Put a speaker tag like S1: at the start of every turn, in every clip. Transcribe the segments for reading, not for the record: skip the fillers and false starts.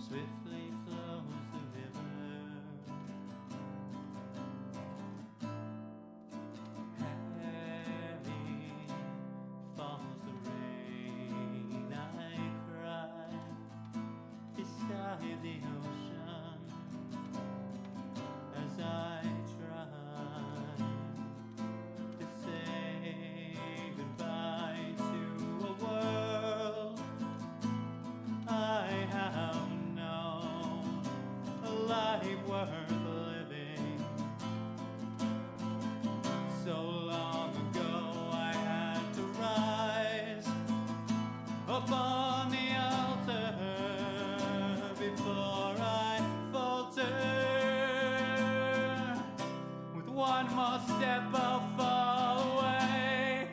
S1: Swiftly flows the river, heavy falls the rain. I cry beside the ocean as I try to say goodbye to a world I have known, a life worth living. So long ago I had to rise upon the altar before I falter. With one more step I'll fall away.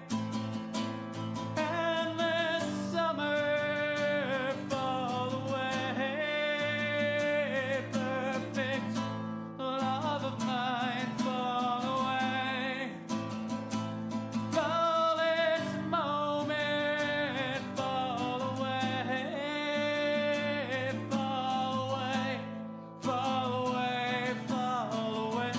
S1: Endless summer fall away. Perfect love of mine fall away. Flawless moment fall away. Fall away. Fall away. Fall away.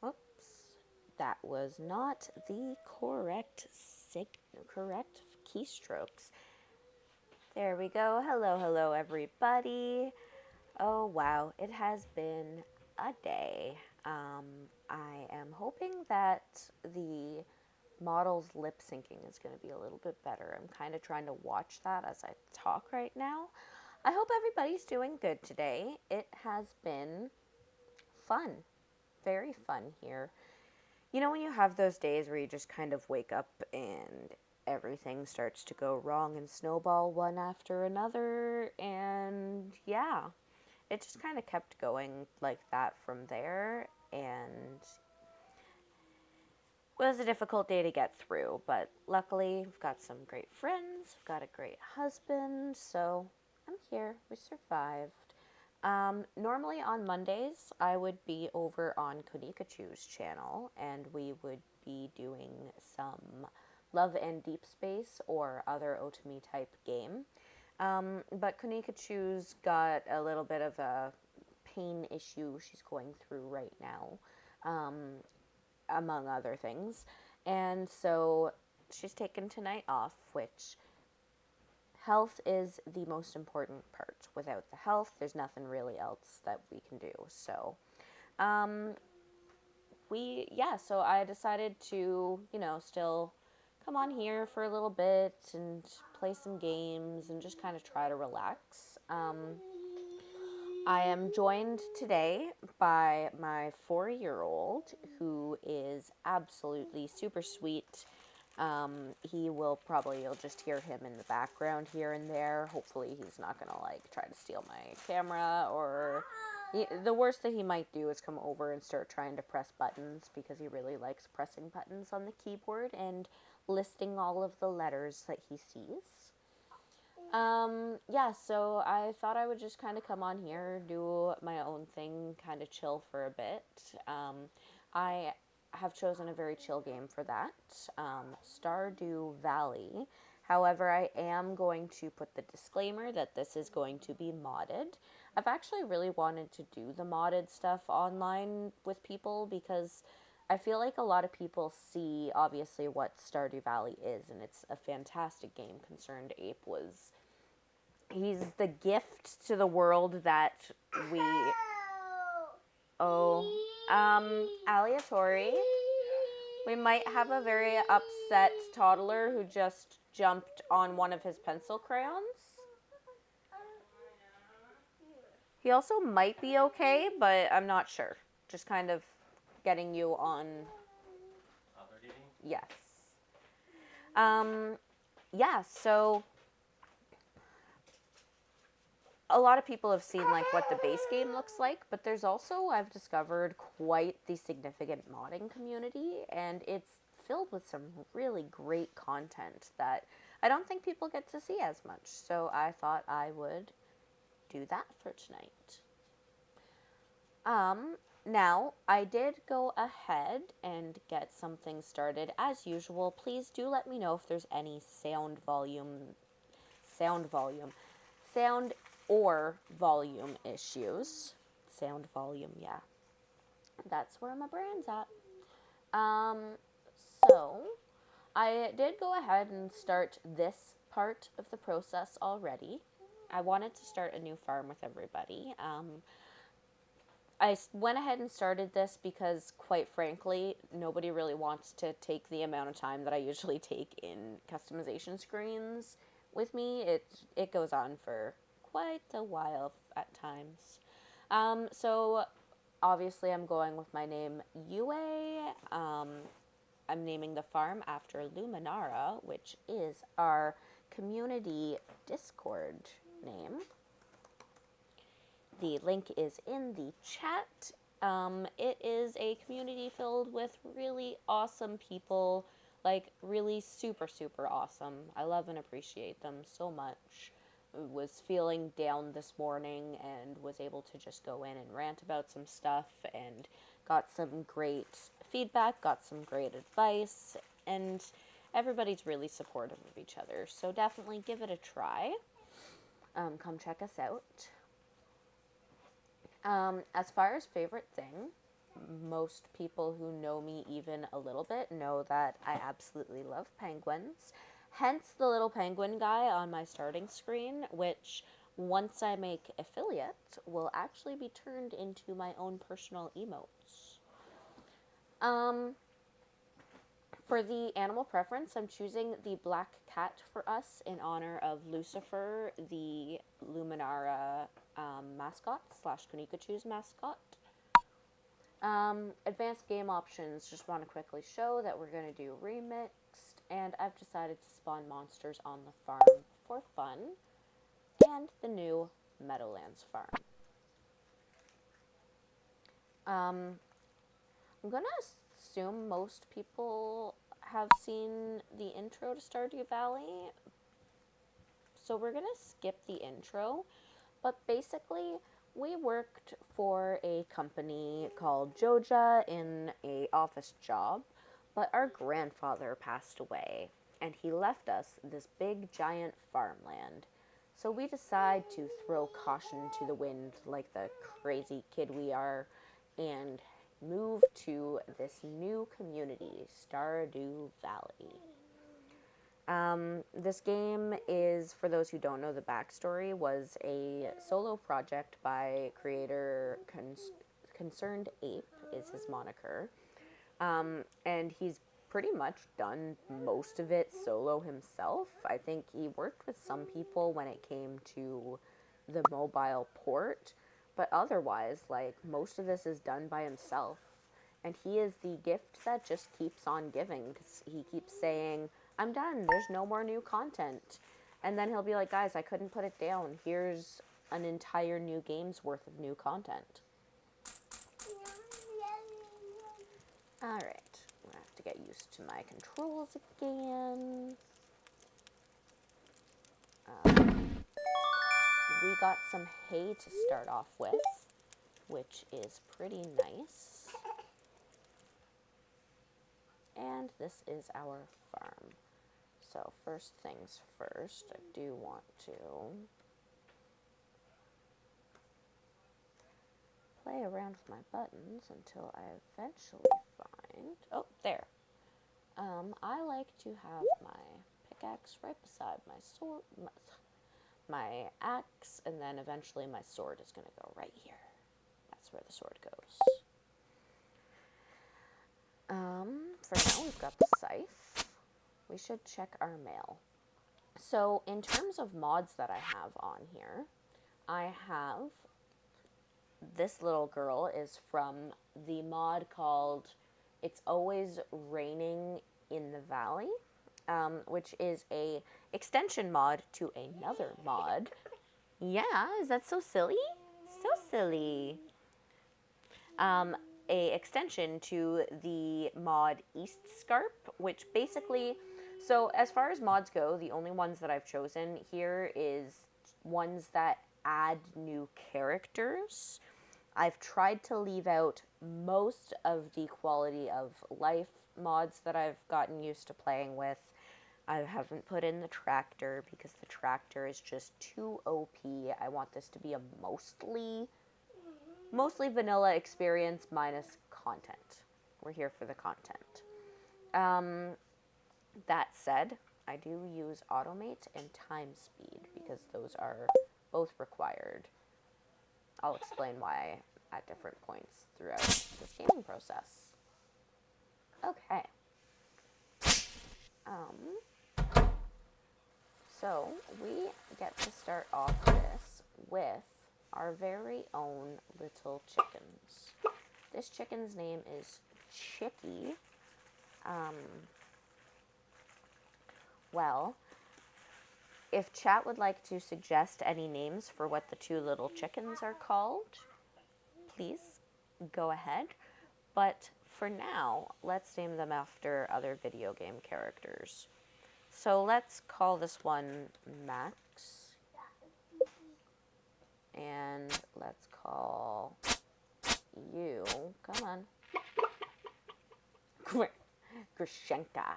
S2: Oops, that was not the correct keystrokes. There we go. Hello, hello, everybody. Oh, wow. It has been a day. I am hoping that the model's lip syncing is going to be a little bit better. I'm kind of trying to watch that as I talk right now. I hope everybody's doing good today. It has been fun. Very fun here. You know when you have those days where you just kind of wake up and everything starts to go wrong and snowball one after another, and yeah, it just kind of kept going like that from there, and it was a difficult day to get through, but luckily I've got some great friends, I've got a great husband, so I'm here, we survived. Normally on Mondays, I would be over on Konikachu's channel, and we would be doing some Love and Deep Space or other Otami type game. But Konikachu's got a little bit of a pain issue she's going through right now, among other things. And so she's taken tonight off, which health is the most important part. Without the health, there's nothing really else that we can do. So, so I decided to, still come on here for a little bit and play some games and just kind of try to relax. I am joined today by my 4-year-old, who is absolutely super sweet. You'll just hear him in the background here and there. Hopefully he's not gonna try to steal my camera, or the worst that he might do is come over and start trying to press buttons, because he really likes pressing buttons on the keyboard and listing all of the letters that he sees. So I thought I would just kind of come on here, do my own thing, kind of chill for a bit. I have chosen a very chill game for that, Stardew Valley. However, I am going to put the disclaimer that this is going to be modded. I've actually really wanted to do the modded stuff online with people, because I feel like a lot of people see, obviously, what Stardew Valley is, and it's a fantastic game. Concerned Ape he's the gift to the world that we... Aleatory. We might have a very upset toddler who just jumped on one of his pencil crayons. He also might be okay, but I'm not sure. Just kind of getting you on... Yes. So a lot of people have seen what the base game looks like, but there's also, I've discovered, quite the significant modding community, and it's filled with some really great content that I don't think people get to see as much. So I thought I would do that for tonight. Now, I did go ahead and get something started. As usual, please do let me know if there's any sound or volume issues. Sound volume, yeah. That's where my brain's at. So, I did go ahead and start this part of the process already. I wanted to start a new farm with everybody. I went ahead and started this because, quite frankly, nobody really wants to take the amount of time that I usually take in customization screens with me. It goes on for quite a while at times. So obviously I'm going with my name Yue. I'm naming the farm after Luminara, which is our community Discord name. The link is in the chat. It is a community filled with really awesome people, like really super, super awesome. I love and appreciate them so much. Was feeling down this morning and was able to just go in and rant about some stuff and got some great feedback, got some great advice, and everybody's really supportive of each other. So definitely give it a try. Come check us out. As far as favorite thing, most people who know me even a little bit know that I absolutely love penguins. Hence the little penguin guy on my starting screen, which once I make affiliate will actually be turned into my own personal emotes. For the animal preference, I'm choosing the black cat for us in honor of Lucifer, the Luminara mascot / Kunikuchu's mascot. Advanced game options, just want to quickly show that we're going to do remixed, and I've decided to spawn monsters on the farm for fun, and the new Meadowlands farm. I'm going to assume most people have seen the intro to Stardew Valley, so we're going to skip the intro, but basically we worked for a company called Joja in a office job, but our grandfather passed away and he left us this big giant farmland. So we decide to throw caution to the wind like the crazy kid we are and move to this new community, Stardew Valley. This game is, for those who don't know the backstory, was a solo project by creator Concerned Ape is his moniker. And he's pretty much done most of it solo himself. I think he worked with some people when it came to the mobile port, but otherwise, like, most of this is done by himself. And he is the gift that just keeps on giving, because he keeps saying, I'm done, there's no more new content. And then he'll be like, guys, I couldn't put it down. Here's an entire new game's worth of new content. Alright, I'm gonna have to get used to my controls again. We got some hay to start off with, which is pretty nice. And this is our farm. So first things first, I do want to play around with my buttons until I eventually find, oh, there. I like to have my pickaxe right beside my sword, my axe, and then eventually my sword is going to go right here. That's where the sword goes. For now, we've got the scythe. We should check our mail. So, in terms of mods that I have on here, I have this little girl is from the mod called It's Always Raining in the Valley, which is a extension mod to another mod. Yeah, is that so silly? So silly. A extension to the mod Eastscarpe, which basically, so as far as mods go, the only ones that I've chosen here is ones that add new characters. I've tried to leave out most of the quality of life mods that I've gotten used to playing with. I haven't put in the tractor because the tractor is just too OP. I want this to be a mostly vanilla experience minus content. We're here for the content. That said, I do use automate and time speed because those are both required. I'll explain why at different points throughout this gaming process. Okay. So we get to start off this with our very own little chickens. This chicken's name is Chicky. Well, if chat would like to suggest any names for what the two little chickens are called, please go ahead. But for now, let's name them after other video game characters. So let's call this one Max. And let's call you, come on, Grishenka.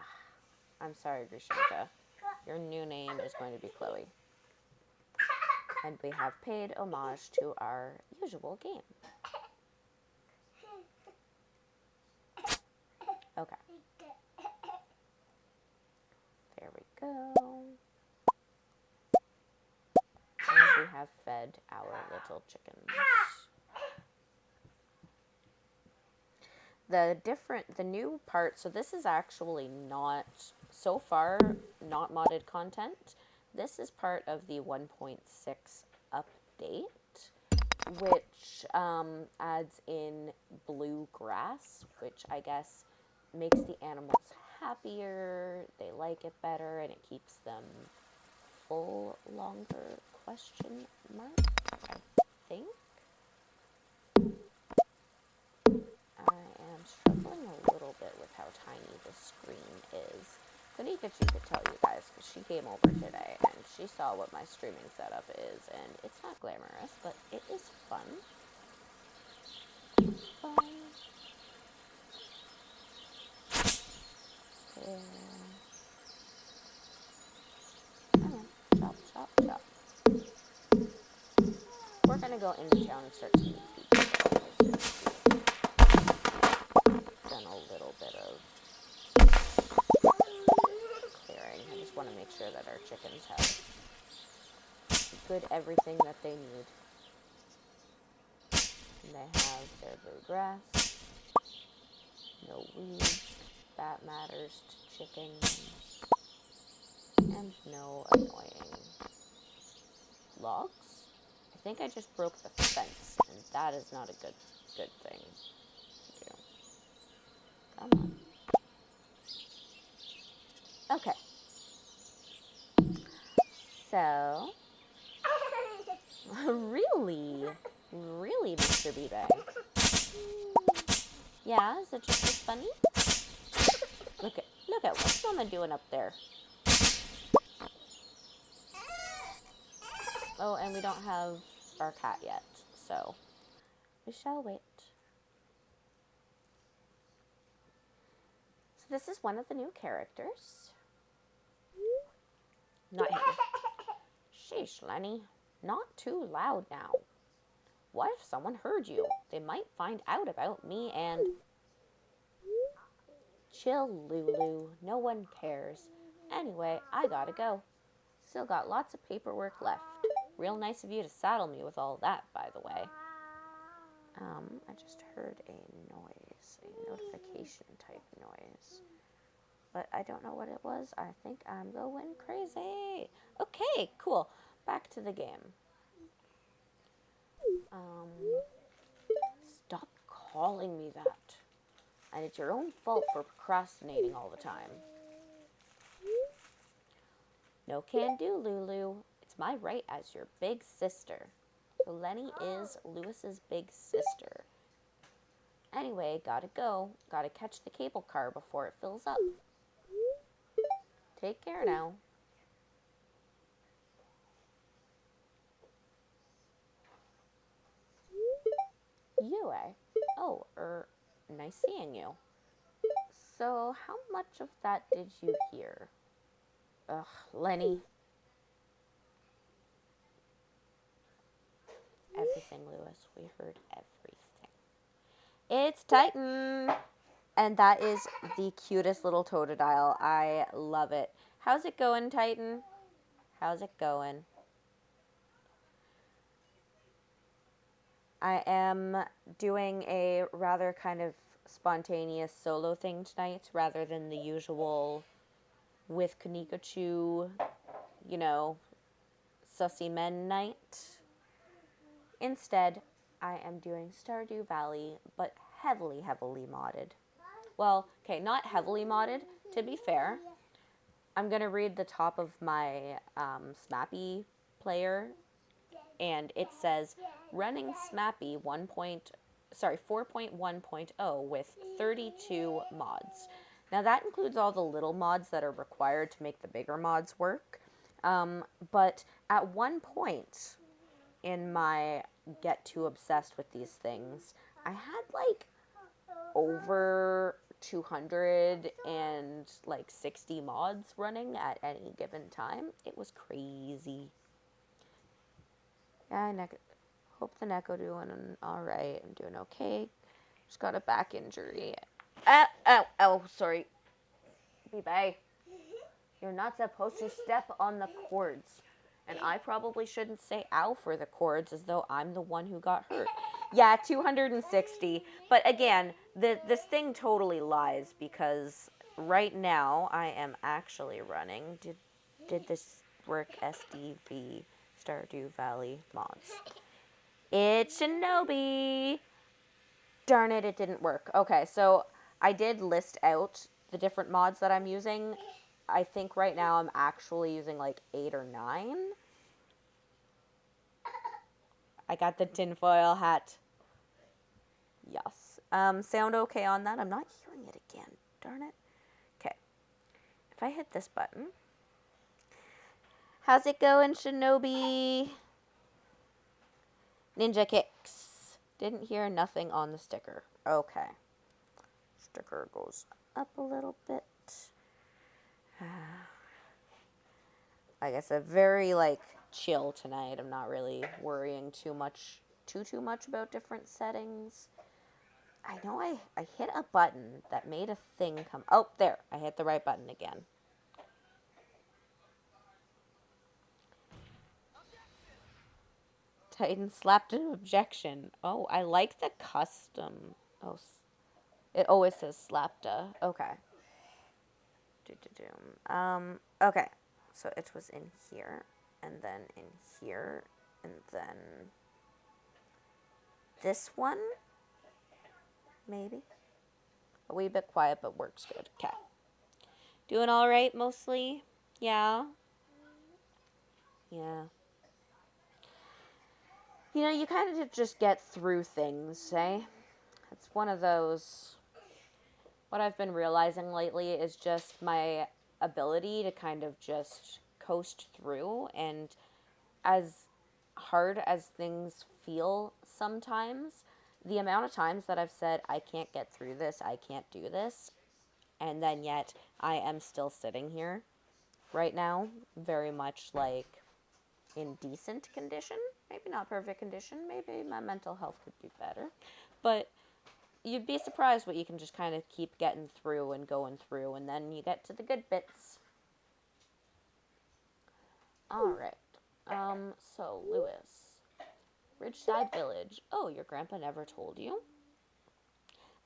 S2: I'm sorry, Grishenka. Your new name is going to be Chloe. And we have paid homage to our usual game. Okay. There we go. And we have fed our little chickens. The new part, so this is actually not, so far, not modded content. This is part of the 1.6 update, which adds in blue grass, which I guess makes the animals happier, they like it better, and it keeps them full longer, question mark, I think. I am struggling a little bit with how tiny the screen is. Kanika could tell you guys, because she came over today, and she saw what my streaming setup is, and it's not glamorous, but it is fun. Fun. Yeah. Come on, chop, chop, chop. We're gonna go into town and start to meet people. Done a little bit of clearing. I just want to make sure that our chickens have good everything that they need. And they have their blue grass, no weeds, that matters to chickens, and no annoying logs. I think I just broke the fence, and that is not a good thing to do. Come on. Okay. So, really, Mr. B-Bang? Yeah, is it just as funny? Look at what's Mama doing up there? Oh, and we don't have our cat yet, so we shall wait. So this is one of the new characters. Not him. Sheesh, Lenny. Not too loud now. What if someone heard you? They might find out about me and... Chill, Lulu. No one cares. Anyway, I gotta go. Still got lots of paperwork left. Real nice of you to saddle me with all that, by the way. I just heard a noise. A notification type noise. But I don't know what it was. I think I'm going crazy. Okay, cool. Back to the game. Stop calling me that. And it's your own fault for procrastinating all the time. No can do, Lulu. It's my right as your big sister. So Lenny is Lewis's big sister. Anyway, gotta go. Gotta catch the cable car before it fills up. Take care now. You, eh? Oh, nice seeing you. So, how much of that did you hear? Ugh, Lenny. Everything, Lewis. We heard everything. It's Titan! And that is the cutest little Totodile. I love it. How's it going, Titan? How's it going? I am doing a rather kind of spontaneous solo thing tonight rather than the usual with Kanikachu, you know, sussy men night. Instead, I am doing Stardew Valley, but heavily, heavily modded. Well, okay, not heavily modded, to be fair. I'm going to read the top of my Smappy player, and it says, running Smappy 4.1.0 with 32 mods. Now that includes all the little mods that are required to make the bigger mods work. But at one point in my get too obsessed with these things, I had like over 260 mods running at any given time. It was crazy. Yeah, hope the Neko doing all right. I'm doing okay. Just got a back injury. Ow, sorry. Bye. You're not supposed to step on the cords. And I probably shouldn't say ow for the cords as though I'm the one who got hurt. Yeah, 260. But again, this thing totally lies because right now I am actually running. Did this work? SDV, Stardew Valley mods. It's Shinobi. Darn it, it didn't work. Okay, so I did list out the different mods that I'm using. I think right now I'm actually using like 8 or 9. I got the tinfoil hat. Yes. Sound okay on that? I'm not hearing it again. Darn it. Okay. If I hit this button. How's it going, Shinobi? Ninja kicks. Didn't hear nothing on the sticker. Okay. Sticker goes up a little bit. I guess a very like chill tonight. I'm not really worrying too much about different settings. I know I hit a button that made a thing come. Oh, there. I hit the right button again. Titan slapped an objection. Oh, I like the custom. Oh, it always says slapta. Okay. Okay. So it was in here, and then in here, and then this one, maybe. A wee bit quiet, but works good. Okay. Doing all right, mostly? Yeah? Yeah. You know, you kind of just get through things, eh? It's one of those... What I've been realizing lately is just my ability to kind of just coast through, and as hard as things feel sometimes, the amount of times that I've said, I can't get through this, I can't do this, and then yet I am still sitting here right now, very much like in decent condition, maybe not perfect condition, maybe my mental health could be better, but you'd be surprised what you can just kind of keep getting through and going through, and then you get to the good bits. Alright, so Lewis, Ridgeside Village. Oh, your grandpa never told you?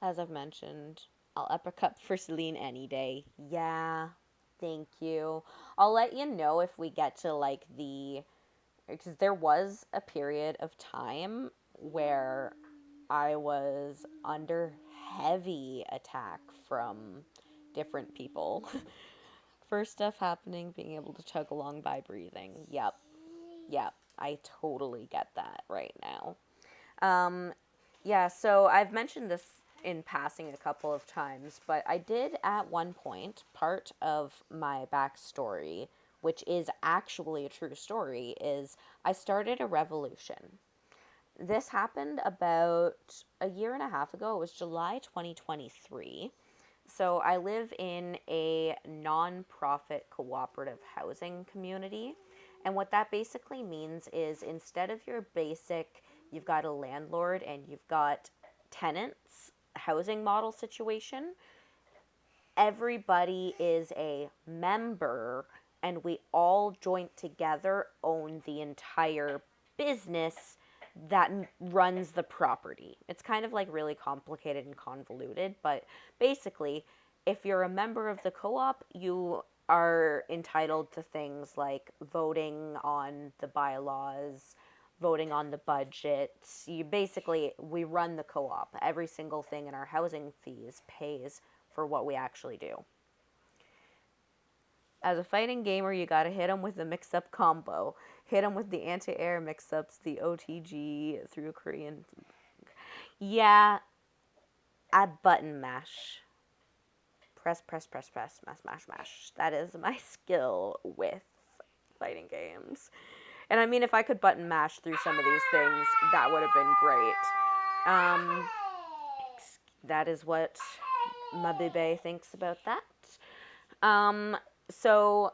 S2: As I've mentioned, I'll uppercut for Selene any day. Yeah, thank you. I'll let you know if we get to like because there was a period of time where I was under heavy attack from different people. First stuff happening, being able to chug along by breathing. Yep. I totally get that right now. Yeah, so I've mentioned this in passing a couple of times, but I did at one point, part of my backstory, which is actually a true story, is I started a revolution. This happened about a year and a half ago. It was July 2023. So I live in a non-profit cooperative housing community. And what that basically means is instead of your basic, you've got a landlord and you've got tenants housing model situation, everybody is a member and we all joint together own the entire business that runs the property. It's kind of like really complicated and convoluted, but basically, if you're a member of the co-op, you are entitled to things like voting on the bylaws, voting on the budget. You basically, we run the co-op. Every single thing in our housing fees pays for what we actually do. As a fighting gamer, you gotta hit them with the mix-up combo. Hit them with the anti-air mix-ups, the OTG through Korean. Yeah, I button mash. Press, press, press, press, mash, mash, mash. That is my skill with fighting games. And I mean, if I could button mash through some of these things, that would have been great. That is what my bebe thinks about that. So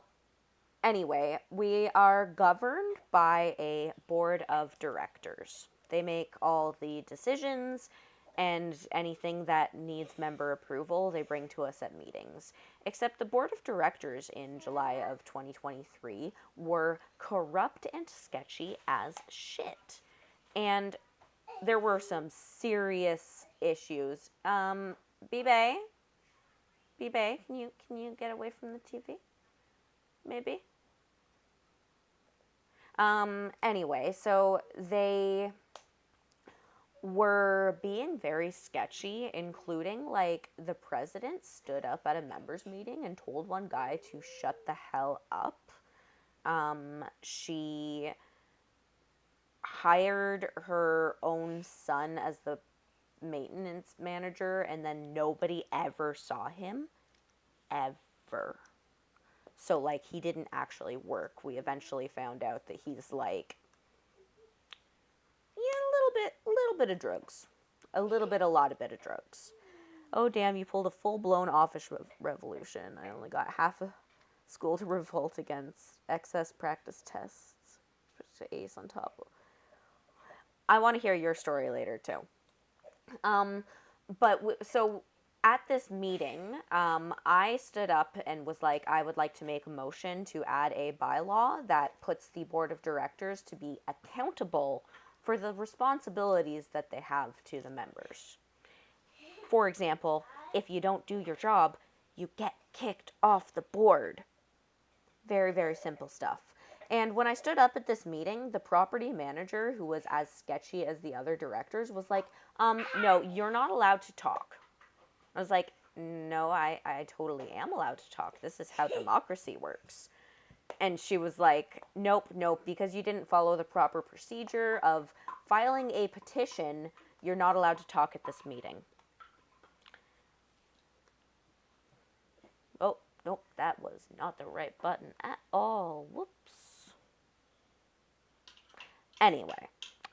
S2: anyway, we are governed by a board of directors. They make all the decisions and anything that needs member approval, they bring to us at meetings. Except the board of directors in July of 2023 were corrupt and sketchy as shit. And there were some serious issues. Bibe, can you get away from the TV? Maybe. Anyway, so they were being very sketchy, including like the president stood up at a members meeting and told one guy to shut the hell up. She hired her own son as the maintenance manager, and then nobody ever saw him ever. So like he didn't actually work. We eventually found out that he's like, yeah, a little bit of drugs. A lot of drugs. Oh damn, you pulled a full-blown office revolution. I only got half a school to revolt against excess practice tests. To ace on top. I want to hear your story later too. So at this meeting, I stood up and was like, I would like to make a motion to add a bylaw that puts the board of directors to be accountable for the responsibilities that they have to the members. For example, if you don't do your job, you get kicked off the board. Very, very simple stuff. And when I stood up at this meeting, the property manager, who was as sketchy as the other directors, was like, no, you're not allowed to talk. I was like, no, I totally am allowed to talk. This is how democracy works. And she was like, nope, because you didn't follow the proper procedure of filing a petition, you're not allowed to talk at this meeting. Oh, nope, that was not the right button at all. Whoops. Anyway,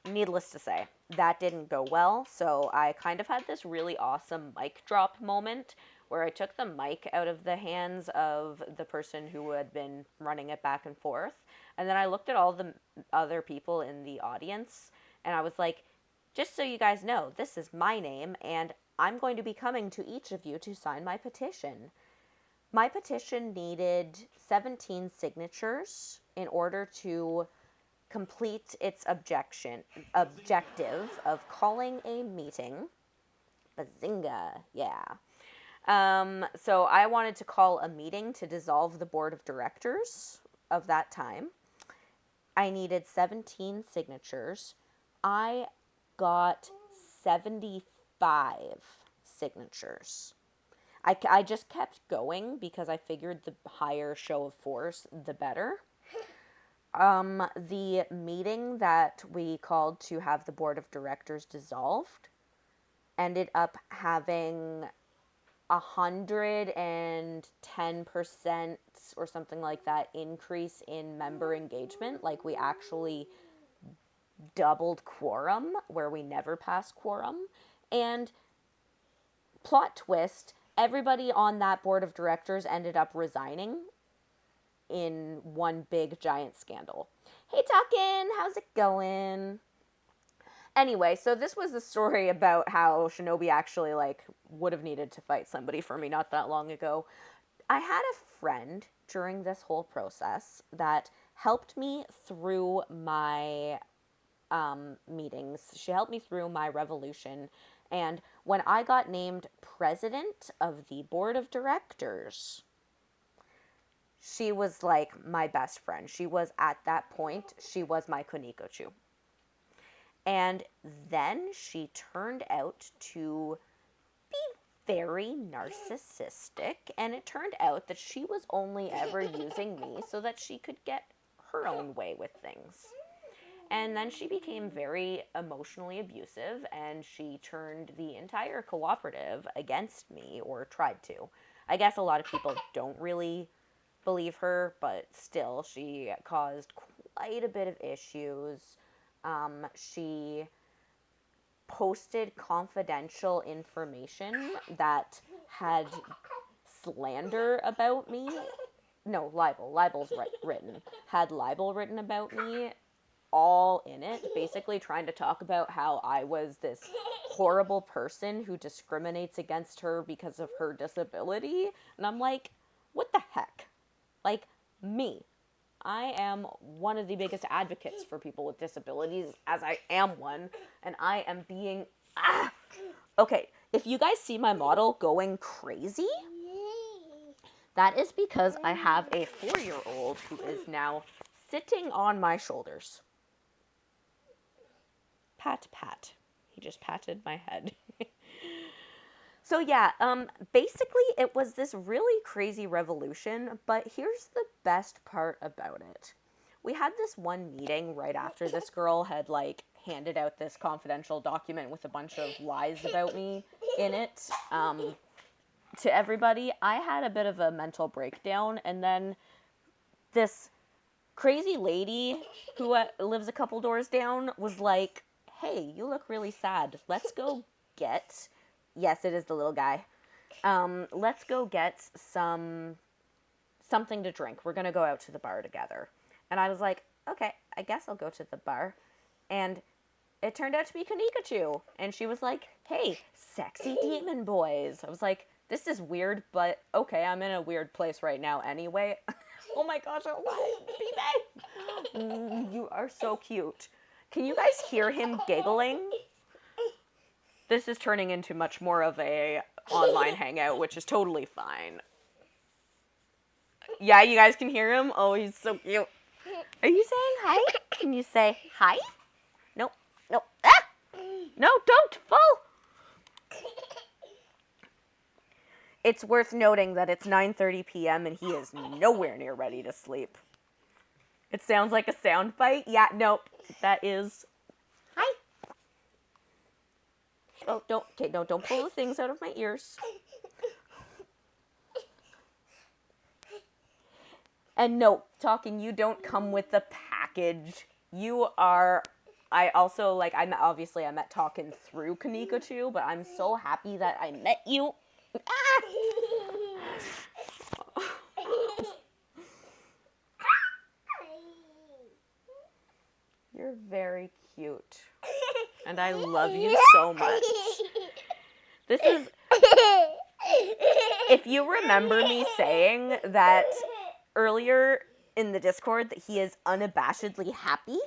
S2: needless to say, that didn't go well, so I kind of had this really awesome mic drop moment where I took the mic out of the hands of the person who had been running it back and forth, and then I looked at all the other people in the audience, and I was like, just so you guys know, this is my name, and I'm going to be coming to each of you to sign my petition. My petition needed 17 signatures in order to complete its objective of calling a meeting. Bazinga, yeah. So I wanted to call a meeting to dissolve the board of directors of that time. I needed 17 signatures. I got 75 signatures. I just kept going because I figured the higher show of force, the better. The meeting that we called to have the board of directors dissolved ended up having 110% or something like that increase in member engagement. Like we actually doubled quorum where we never pass quorum. And plot twist, everybody on that board of directors ended up resigning in one big giant scandal. Hey Tuckin, how's it going? Anyway, so this was the story about how Shinobi actually like would have needed to fight somebody for me not that long ago. I had a friend during this whole process that helped me through my meetings. She helped me through my revolution. And when I got named president of the board of directors, she was like my best friend. She was, at that point, she was my Kunikochu. And then she turned out to be very narcissistic, and it turned out that she was only ever using me so that she could get her own way with things. And then she became very emotionally abusive, and she turned the entire cooperative against me, or tried to. I guess a lot of people don't really believe her, but still, she caused quite a bit of issues. She posted confidential information that had slander about me. No, libel. Libel's written. Had libel written about me, all in it, basically trying to talk about how I was this horrible person who discriminates against her because of her disability. And I'm like, what the heck? Like, me. I am one of the biggest advocates for people with disabilities, as I am one, and I am being... Okay, if you guys see my model going crazy, that is because I have a 4-year-old who is now sitting on my shoulders. Pat, pat. He just patted my head. So yeah, basically it was this really crazy revolution, but here's the best part about it. We had this one meeting right after this girl had, like, handed out this confidential document with a bunch of lies about me in it, to everybody. I had a bit of a mental breakdown, and then this crazy lady who lives a couple doors down was like, hey, you look really sad. Let's go get... Yes, it is the little guy. Let's go get something to drink. We're going to go out to the bar together. And I was like, okay, I guess I'll go to the bar. And it turned out to be Kunikochu. And she was like, hey, sexy demon boys. I was like, this is weird, but okay, I'm in a weird place right now anyway. Oh my gosh, I love Bibe. You are so cute. Can you guys hear him giggling? This is turning into much more of a online hangout, which is totally fine. Yeah, you guys can hear him? Oh, he's so cute. Are you saying hi? Can you say hi? No, no. Ah! No, don't fall. It's worth noting that it's 9:30 p.m. and he is nowhere near ready to sleep. It sounds like a sound bite. Yeah, nope. That is... Hi. Oh, don't pull the things out of my ears. And no, talking, you don't come with the package. You are... I also, like, I met Talkin through Kunikochu, but I'm so happy that I met you. Ah! You're very cute. And I love you so much. This is... If you remember me saying that earlier in the Discord that he is unabashedly happy,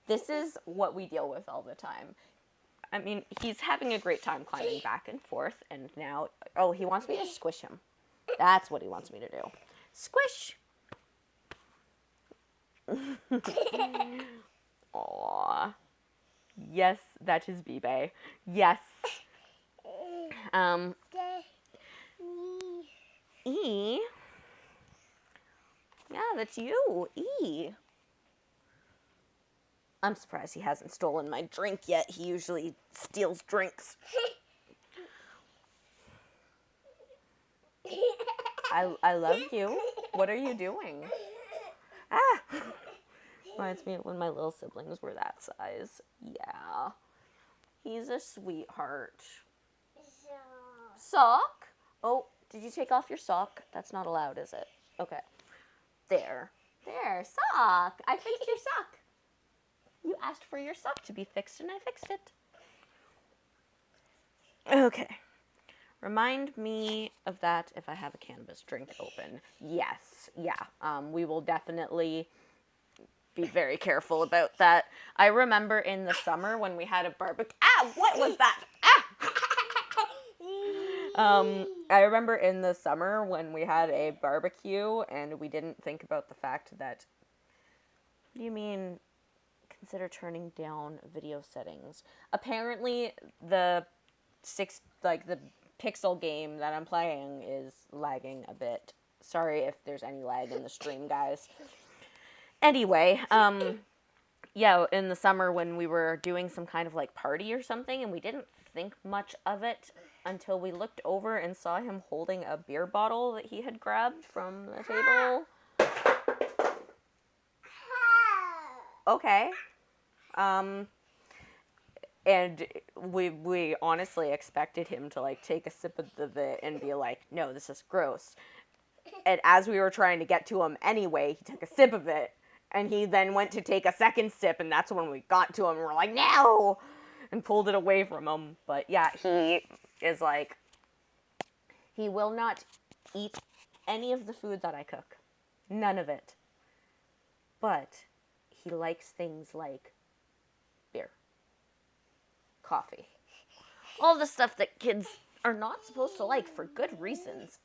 S2: this is what we deal with all the time. I mean, he's having a great time climbing back and forth, and now... Oh, he wants me to squish him. That's what he wants me to do. Squish! Aww. Yes, that is Bibe. Yes. E. Yeah, that's you. E. I'm surprised he hasn't stolen my drink yet. He usually steals drinks. I love you. What are you doing? Ah! Reminds me of when my little siblings were that size. Yeah. He's a sweetheart. Sock? Oh, did you take off your sock? That's not allowed, is it? Okay. There. There, sock. I fixed your sock. You asked for your sock to be fixed, and I fixed it. Okay. Remind me of that if I have a cannabis drink open. Yes. Yeah. We will definitely be very careful about that. I remember in the summer when we had a barbecue. Ah, what was that? Ah! I remember in the summer when we had a barbecue and we didn't think about the fact that. What do you mean? Consider turning down video settings. Apparently, the pixel game that I'm playing is lagging a bit. Sorry if there's any lag in the stream, guys. Anyway, yeah, in the summer when we were doing some kind of like party or something, and we didn't think much of it until we looked over and saw him holding a beer bottle that he had grabbed from the table. Okay. And we honestly expected him to like take a sip of it and be like, no, this is gross. And as we were trying to get to him anyway, he took a sip of it. And he then went to take a second sip, and that's when we got to him, and we're like, no! And pulled it away from him. But yeah, he is like, he will not eat any of the food that I cook. None of it. But he likes things like beer, coffee, all the stuff that kids are not supposed to like for good reasons.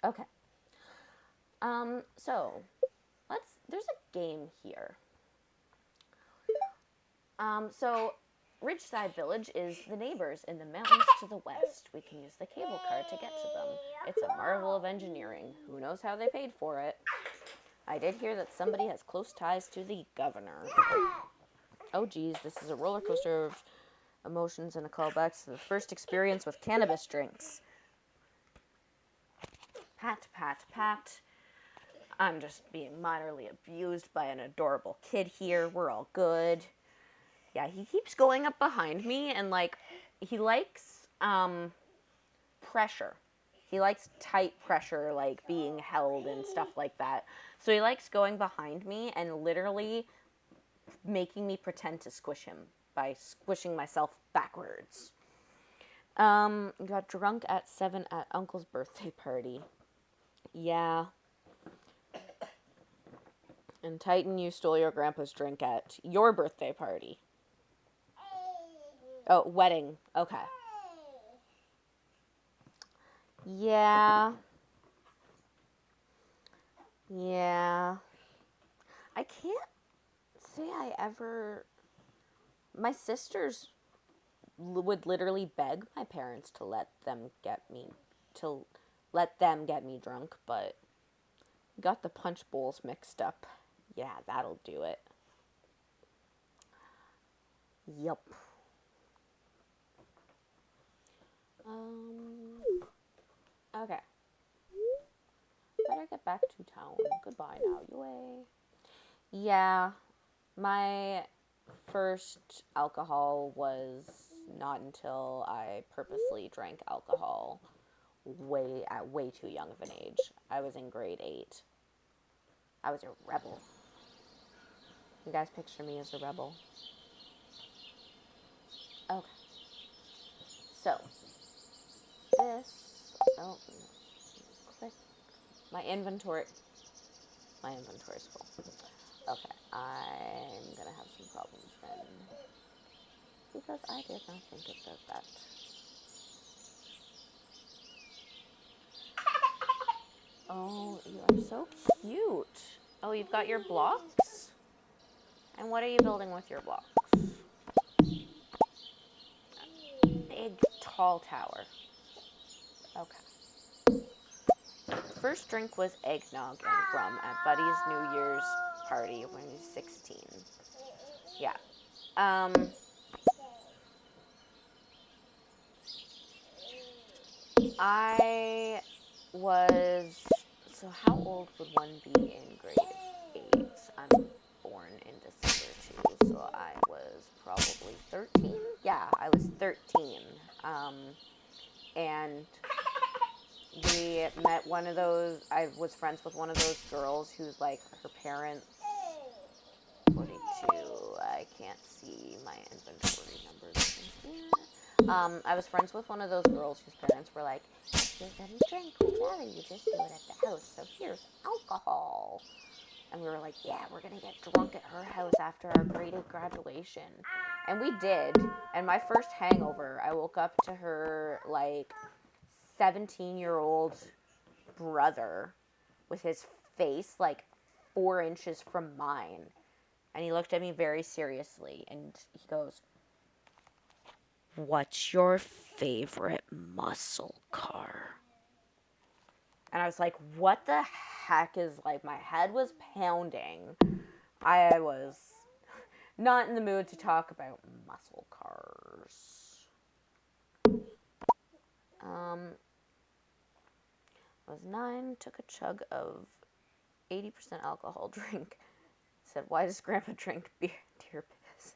S2: Ow. Okay. So, there's a game here. So, Ridgeside Village is the neighbors in the mountains to the west. We can use the cable car to get to them. It's a marvel of engineering. Who knows how they paid for it? I did hear that somebody has close ties to the governor. Oh geez, this is a roller coaster of emotions and a callback to the first experience with cannabis drinks. Pat, pat, pat. I'm just being minorly abused by an adorable kid here. We're all good. Yeah, he keeps going up behind me and, like, he likes, pressure. He likes tight pressure, like, being held and stuff like that. So he likes going behind me and literally making me pretend to squish him by squishing myself backwards. Got drunk at 7 at Uncle's birthday party. Yeah. And Titan, you stole your grandpa's drink at your birthday party. Oh, wedding. Okay. Yeah. Yeah. I can't say I ever... My sisters would literally beg my parents to let them get me drunk, but got the punch bowls mixed up. Yeah, that'll do it. Yup. Okay. Better get back to town. Goodbye now, Yue. Yeah, my first alcohol was not until I purposely drank alcohol at way too young of an age. I was in grade 8. I was a rebel. You guys picture me as a rebel? Okay. So, this... Oh, click. My inventory's full. Okay, I'm gonna have some problems then. Because I did not think about that. Oh, you are so cute. Oh, you've got your blocks? And what are you building with your blocks? Big, tall tower. Okay. First drink was eggnog and rum at Buddy's New Year's party when he was 16. Yeah. I was... So how old would one be in grade 8? I'm born in December too, so I was probably 13. Yeah, I was 13. And we met one of those, I was friends with one of those girls who's like, her parents, 42, I can't see my inventory numbers in here. I was friends with one of those girls whose parents were like, if you're gonna drink whatever, you just do it at the house, so here's alcohol. And we were like, yeah, we're gonna get drunk at her house after our grade 8 graduation. And we did. And my first hangover, I woke up to her like 17-year-old brother with his face like 4 inches from mine. And he looked at me very seriously and he goes, what's your favorite muscle car? And I was like, what the heck is, like, my head was pounding. I was not in the mood to talk about muscle cars. I was 9, took a chug of 80% alcohol drink. Said, why does Grandpa drink beer? Dear piss.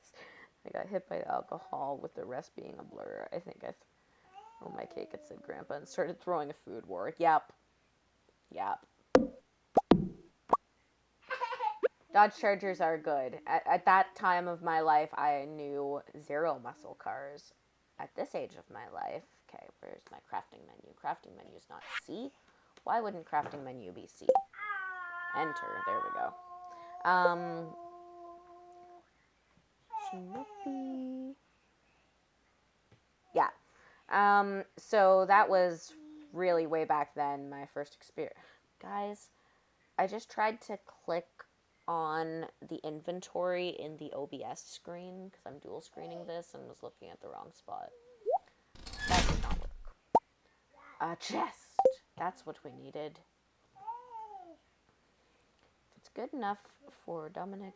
S2: I got hit by the alcohol with the rest being a blur. I think I threw my cake at said Grandpa and started throwing a food war. Yep. Dodge Chargers are good. At that time of my life, I knew 0 muscle cars. At this age of my life, okay, where's my crafting menu? Crafting menu is not C. Why wouldn't crafting menu be C? Enter. There we go. Shinobi. Yeah. So that was really way back then, my first experience. Guys, I just tried to click on the inventory in the OBS screen because I'm dual screening this and was looking at the wrong spot. That did not work. A chest. That's what we needed. If it's good enough for Dominic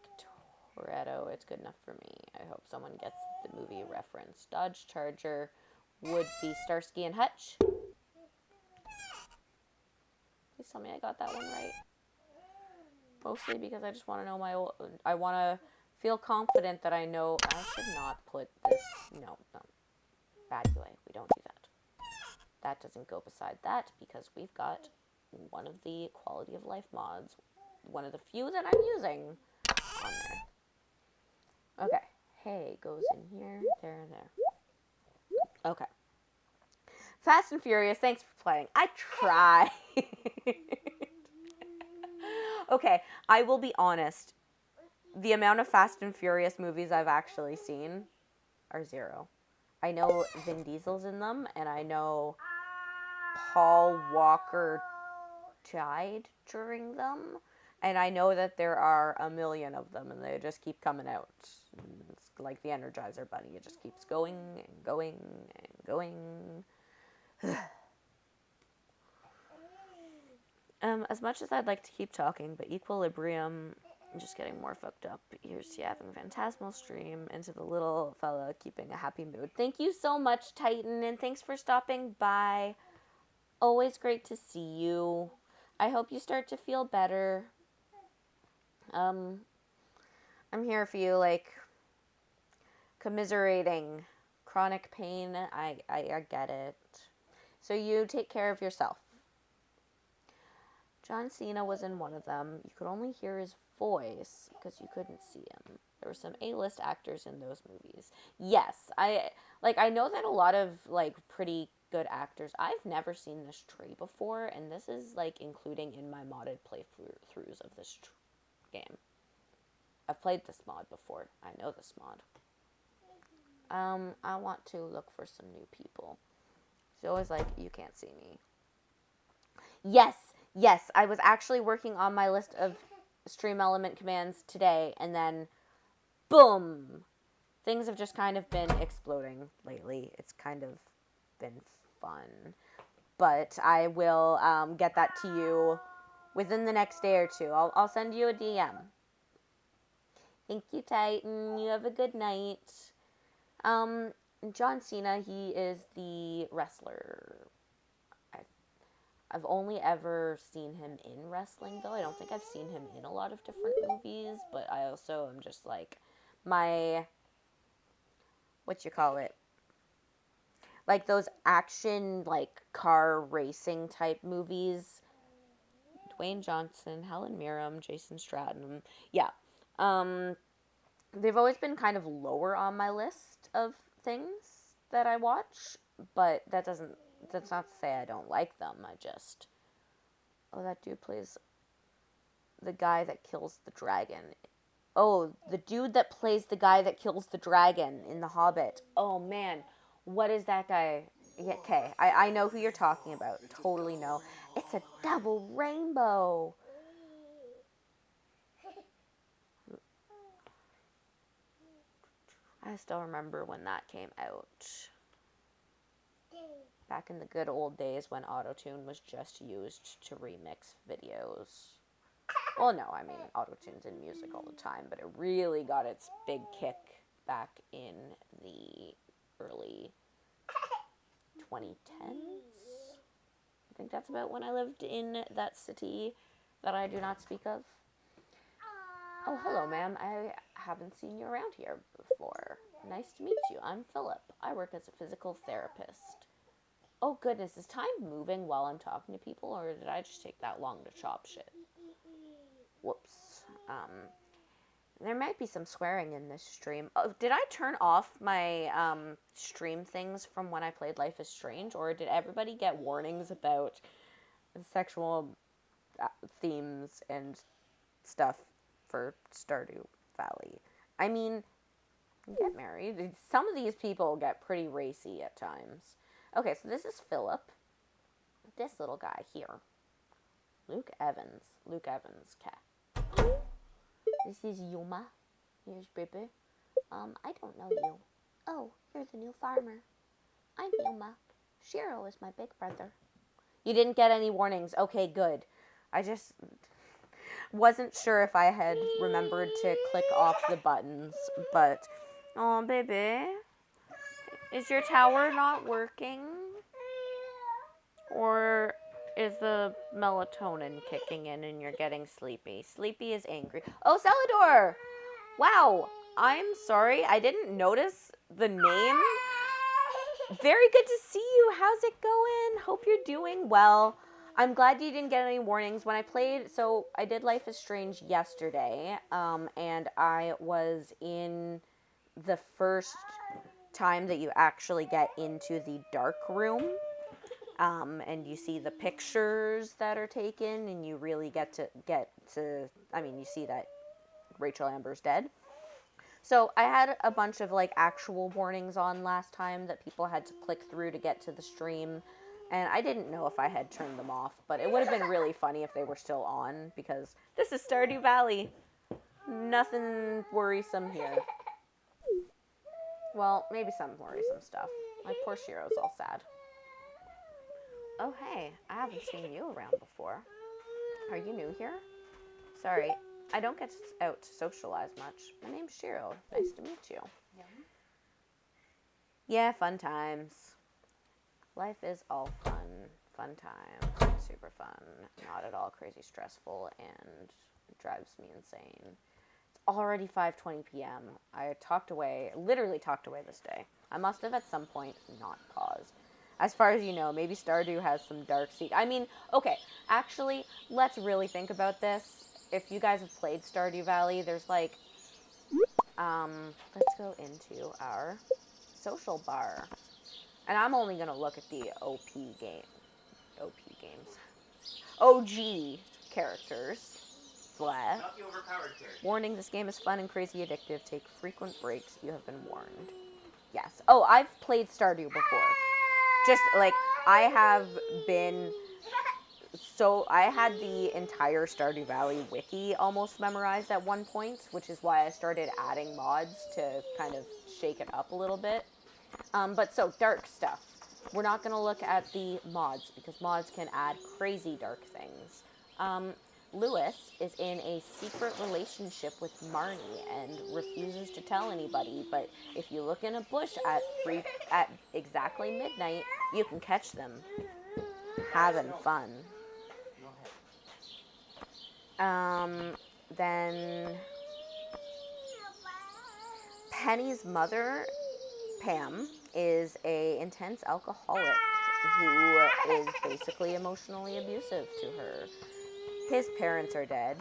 S2: Toretto, it's good enough for me. I hope someone gets the movie reference. Dodge Charger would be Starsky and Hutch. Please tell me I got that one right. Mostly because I just want to know I want to feel confident that I know. I should not put this. No. Bad UI. We don't do that. That doesn't go beside that because we've got one of the quality of life mods. One of the few that I'm using on there. Okay. Hey goes in here. There. Okay. Fast and Furious, thanks for playing. I tried. Okay, I will be honest. The amount of Fast and Furious movies I've actually seen are 0. I know Vin Diesel's in them, and I know Paul Walker died during them, and I know that there are a million of them, and they just keep coming out. It's like the Energizer Bunny. It just keeps going and going and going. As much as I'd like to keep talking, but Equilibrium, I'm just getting more fucked up. Here's to you having a phantasmal stream, and to the little fella keeping a happy mood. Thank you so much, Titan, and thanks for stopping by. Always great to see you. I hope you start to feel better. I'm here for you, like, commiserating chronic pain. I get it. So you take care of yourself. John Cena was in one of them. You could only hear his voice because you couldn't see him. There were some A-list actors in those movies. Yes, I know that a lot of, like, pretty good actors. I've never seen this tree before, and this is, like, including in my modded playthroughs of this game. I've played this mod before. I know this mod. I want to look for some new people. She's always like, you can't see me. Yes, I was actually working on my list of stream element commands today, and then, boom! Things have just kind of been exploding lately. It's kind of been fun. But I will get that to you within the next day or two. I'll send you a DM. Thank you, Titan. You have a good night. John Cena, he is the wrestler. I've only ever seen him in wrestling, though. I don't think I've seen him in a lot of different movies, but I also am just like, my, what you call it? Like those action, like, car racing type movies. Dwayne Johnson, Helen Mirren, Jason Statham. Yeah. They've always been kind of lower on my list of things that I watch, but that's not to say I don't like them. I just, oh, that dude plays the guy that kills the dragon. Oh, the dude that plays the guy that kills the dragon in The Hobbit. Oh, man. What is that guy? Yeah, okay, I know who you're talking about. Totally know. It's a double rainbow. I still remember when that came out. Back in the good old days when autotune was just used to remix videos. Well, no, I mean, autotune's in music all the time, but it really got its big kick back in the early 2010s. I think that's about when I lived in that city that I do not speak of. Oh, hello, ma'am. I haven't seen you around here before. Nice to meet you. I'm Philip. I work as a physical therapist. Oh, goodness. Is time moving while I'm talking to people, or did I just take that long to chop shit? Whoops. There might be some swearing in this stream. Oh, did I turn off my stream things from when I played Life is Strange, or did everybody get warnings about sexual themes and stuff for Stardew Valley? I mean, get married. Some of these people get pretty racy at times. Okay, so this is Philip. This little guy here. Luke Evans. Okay. This is Yuma. Here's Baby. I don't know you. Oh, you're the new farmer. I'm Yuma. Shiro is my big brother. You didn't get any warnings. Okay, good. I just wasn't sure if I had remembered to click off the buttons, but... Oh, baby. Is your tower not working? Or is the melatonin kicking in and you're getting sleepy? Sleepy is angry. Oh, Celador! Wow, I'm sorry. I didn't notice the name. Very good to see you. How's it going? Hope you're doing well. I'm glad you didn't get any warnings. When I played, so I did Life is Strange yesterday, and I was in the first time that you actually get into the dark room, and you see the pictures that are taken, and you really get to, I mean, you see that Rachel Amber's dead. So I had a bunch of like actual warnings on last time that people had to click through to get to the stream, and I didn't know if I had turned them off, but it would have been really funny if they were still on, because this is Stardew Valley. Nothing worrisome here. Well, maybe some worrisome stuff. Like poor Shiro's all sad. Oh hey, I haven't seen you around before. Are you new here? Sorry, I don't get out to socialize much. My name's Shiro. Nice to meet you. Yeah, fun times. Life is all fun. Fun times. Super fun. Not at all crazy stressful and drives me insane. It's already 5:20 p.m. I literally talked away this day. I must have at some point not paused. As far as you know, maybe Stardew has some dark secret. I mean, okay, actually, let's really think about this. If you guys have played Stardew Valley, there's like, let's go into our social bar. And I'm only going to look at the OP games. OG characters. Blah.
S1: Not the overpowered character.
S2: Warning, this game is fun and crazy addictive. Take frequent breaks. You have been warned. Yes. Oh, I've played Stardew before. Just, like, I have been... So, I had the entire Stardew Valley wiki almost memorized at one point, which is why I started adding mods to kind of shake it up a little bit. But so, dark stuff. We're not going to look at the mods, because mods can add crazy dark things. Lewis is in a secret relationship with Marnie and refuses to tell anybody, but if you look in a bush at exactly midnight, you can catch them. having fun.
S1: Go ahead.
S2: Then Penny's mother, Pam, is a intense alcoholic who is basically emotionally abusive to her. His parents are dead.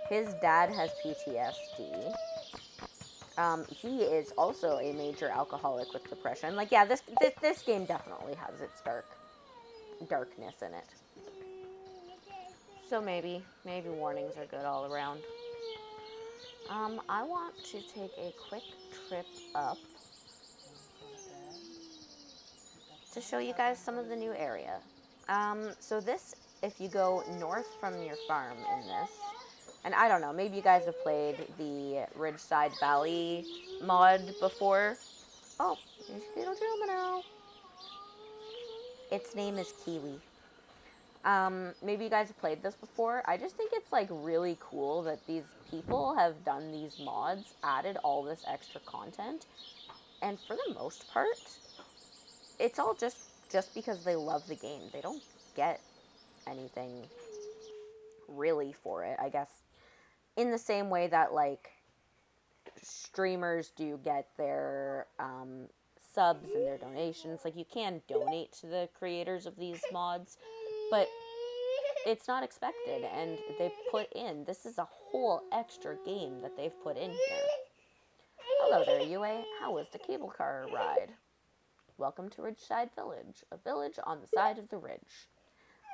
S2: His dad has PTSD. He is also a major alcoholic with depression. Like, yeah, this game definitely has its darkness in it. So maybe warnings are good all around. I want to take a quick trip up to show you guys some of the new area. So this, if you go north from your farm in this, and I don't know, maybe you guys have played the Ridgeside Valley mod before. Oh, there's little Jumino. Its name is Kiwi. Maybe you guys have played this before. I just think it's like really cool that these people have done these mods, added all this extra content, and for the most part, it's all just because they love the game. They don't get anything really for it, I guess. In the same way that like streamers do get their subs and their donations. Like, you can donate to the creators of these mods, but it's not expected, and they put in, this is a whole extra game that they've put in here. Hello there, Yue. How was the cable car ride? Welcome to Ridgeside Village, a village on the side of the ridge.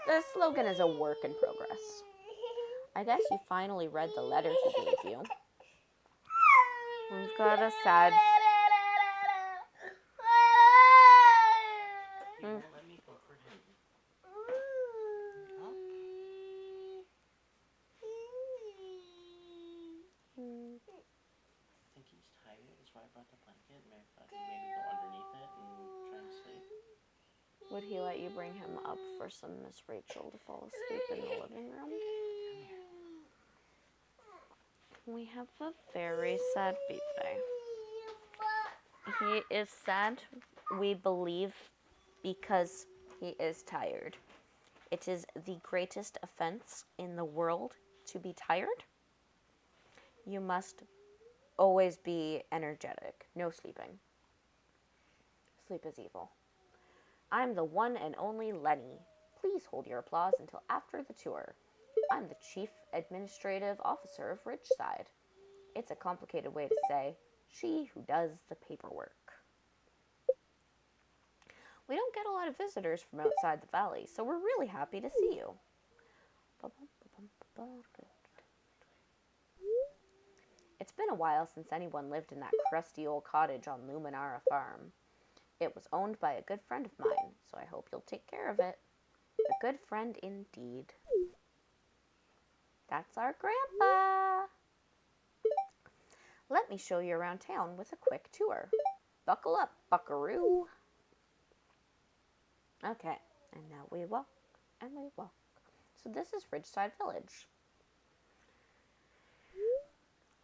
S2: The slogan is a work in progress. I guess you finally read the letter he gave you. We've got a sad...
S1: He won't let me go for him. Huh? I think he's tired. That's why I brought the blanket. And I thought he'd maybe go underneath it and try and sleep.
S2: Would he let you bring him up for some Miss Rachel to fall asleep in the living room? We have a very sad baby. He is sad, we believe, because he is tired. It is the greatest offense in the world to be tired. You must always be energetic. No sleeping. Sleep is evil. I'm the one and only Lenny. Please hold your applause until after the tour. I'm the Chief Administrative Officer of Ridgeside. It's a complicated way to say, she who does the paperwork. We don't get a lot of visitors from outside the valley, so we're really happy to see you. It's been a while since anyone lived in that crusty old cottage on Luminara Farm. It was owned by a good friend of mine, so I hope you'll take care of it. A good friend indeed. That's our grandpa. Let me show you around town with a quick tour. Buckle up, buckaroo. Okay, and now we walk, and we walk. So this is Ridgeside Village.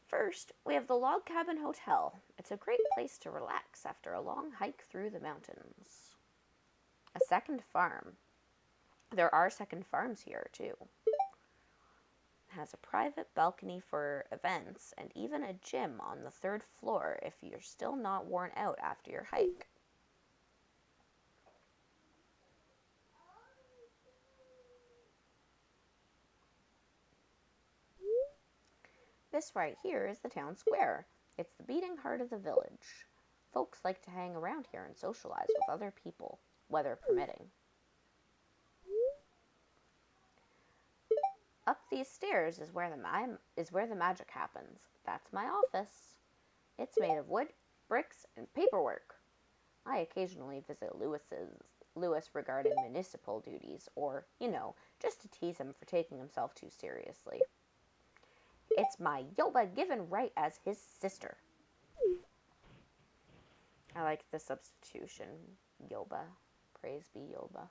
S2: First, we have the Log Cabin Hotel. It's a great place to relax after a long hike through the mountains. A second farm. There are second farms here, too. It has a private balcony for events and even a gym on the third floor if you're still not worn out after your hike. This right here is the town square. It's the beating heart of the village. Folks like to hang around here and socialize with other people, weather permitting. Up these stairs is where the magic happens. That's my office. It's made of wood, bricks, and paperwork. I occasionally visit Lewis regarding municipal duties, or, just to tease him for taking himself too seriously. It's my Yoba given right as his sister. I like the substitution. Yoba. Praise be Yoba.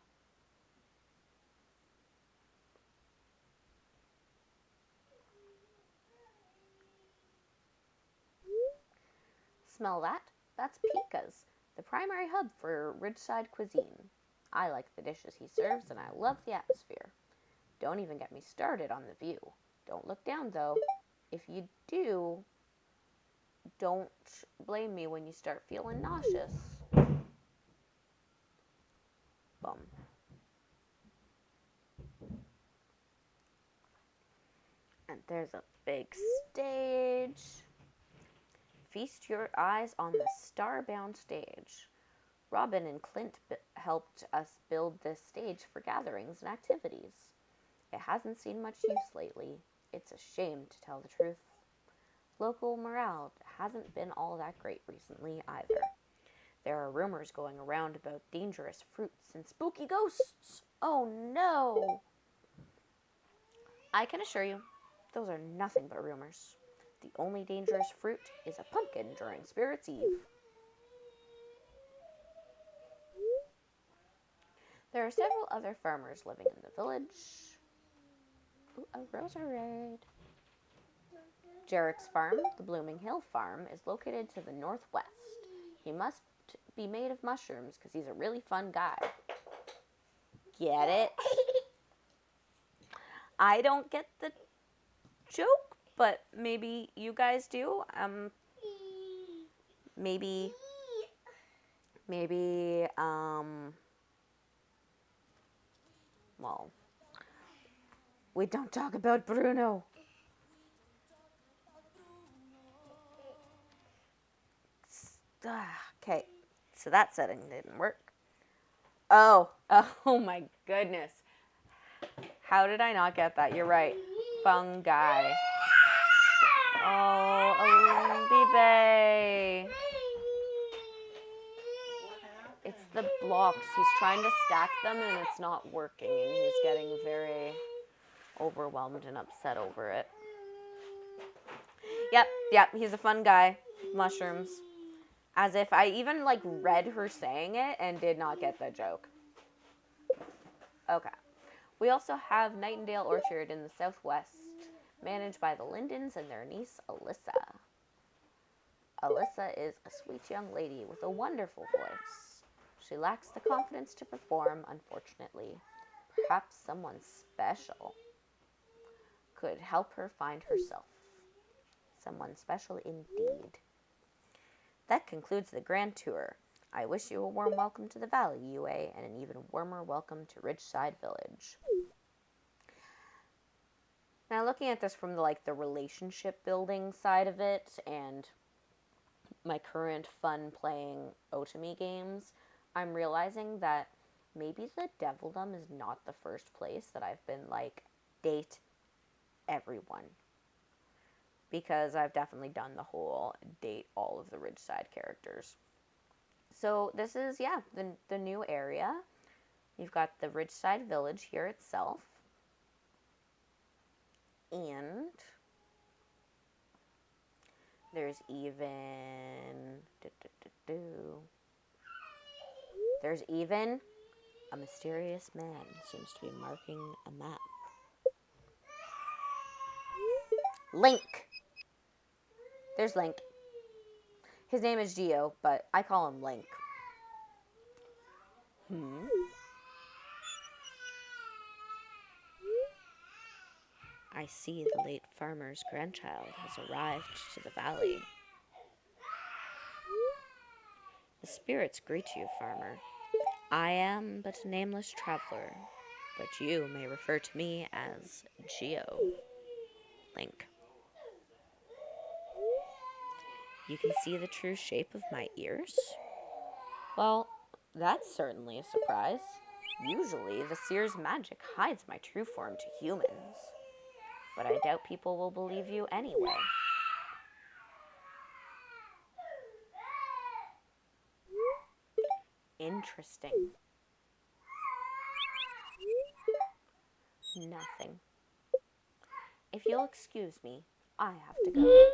S2: Smell that? That's Pika's, the primary hub for Ridgeside cuisine. I like the dishes he serves, and I love the atmosphere. Don't even get me started on the view. Don't look down, though. If you do, don't blame me when you start feeling nauseous. Bum. And there's a big stage. Feast your eyes on the star-bound stage. Robin and Clint helped us build this stage for gatherings and activities. It hasn't seen much use lately. It's a shame, to tell the truth. Local morale hasn't been all that great recently either. There are rumors going around about dangerous fruits and spooky ghosts. Oh no! I can assure you, those are nothing but rumors. The only dangerous fruit is a pumpkin during Spirits Eve. There are several other farmers living in the village. Ooh, a rosary. Jarek's farm, the Blooming Hill farm, is located to the northwest. He must be made of mushrooms because he's a really fun guy. Get it? I don't get the joke, but maybe you guys do. Maybe, well, we don't talk about Bruno. Okay, so that setting didn't work. Oh my goodness. How did I not get that? You're right. Fungi. Oh, Alibi. It's the blocks. He's trying to stack them and it's not working, and he's getting very overwhelmed and upset over it. Yep, he's a fun guy. Mushrooms. As if I even read her saying it and did not get the joke. Okay. We also have Nightingale Orchard in the southwest, managed by the Lindens and their niece, Alyssa. Alyssa is a sweet young lady with a wonderful voice. She lacks the confidence to perform, unfortunately. Perhaps someone special could help her find herself. Someone special indeed. That concludes the grand tour. I wish you a warm welcome to the Valley, UA, and an even warmer welcome to Ridgeside Village. Now, looking at this from the relationship building side of it, and my current fun playing Otami games, I'm realizing that maybe the Devildom is not the first place that I've been date everyone. Because I've definitely done the whole date all of the Ridgeside characters. So this is, the new area. You've got the Ridgeside Village here itself. And there's even... There's even a mysterious man seems to be marking a map. Link! There's Link. His name is Geo, but I call him Link. I see the late farmer's grandchild has arrived to the valley. The spirits greet you, farmer. I am but a nameless traveler, but you may refer to me as Geo. Link. You can see the true shape of my ears? Well, that's certainly a surprise. Usually, the seer's magic hides my true form to humans. But I doubt people will believe you anyway. Interesting. Nothing. If you'll excuse me, I have to go.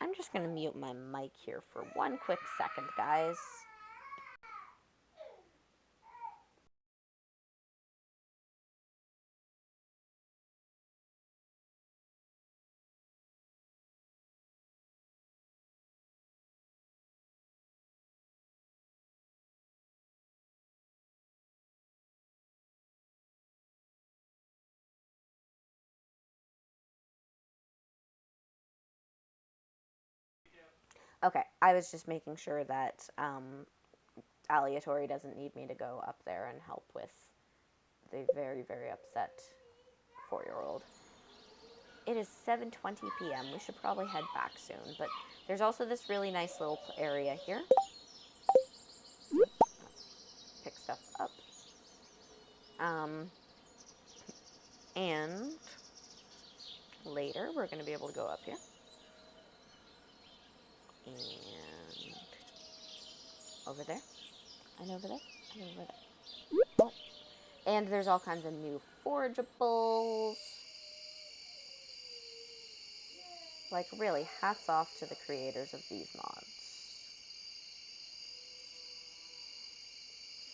S2: I'm just going to mute my mic here for one quick second, guys. Okay, I was just making sure that Aleatory doesn't need me to go up there and help with the very, very upset 4-year-old. It is 7:20 p.m. We should probably head back soon, but there's also this really nice little area here. Let's pick stuff up. And later we're going to be able to go up here. And over there. And over there. And over there. Oh. And there's all kinds of new forageables. Like, really, hats off to the creators of these mods.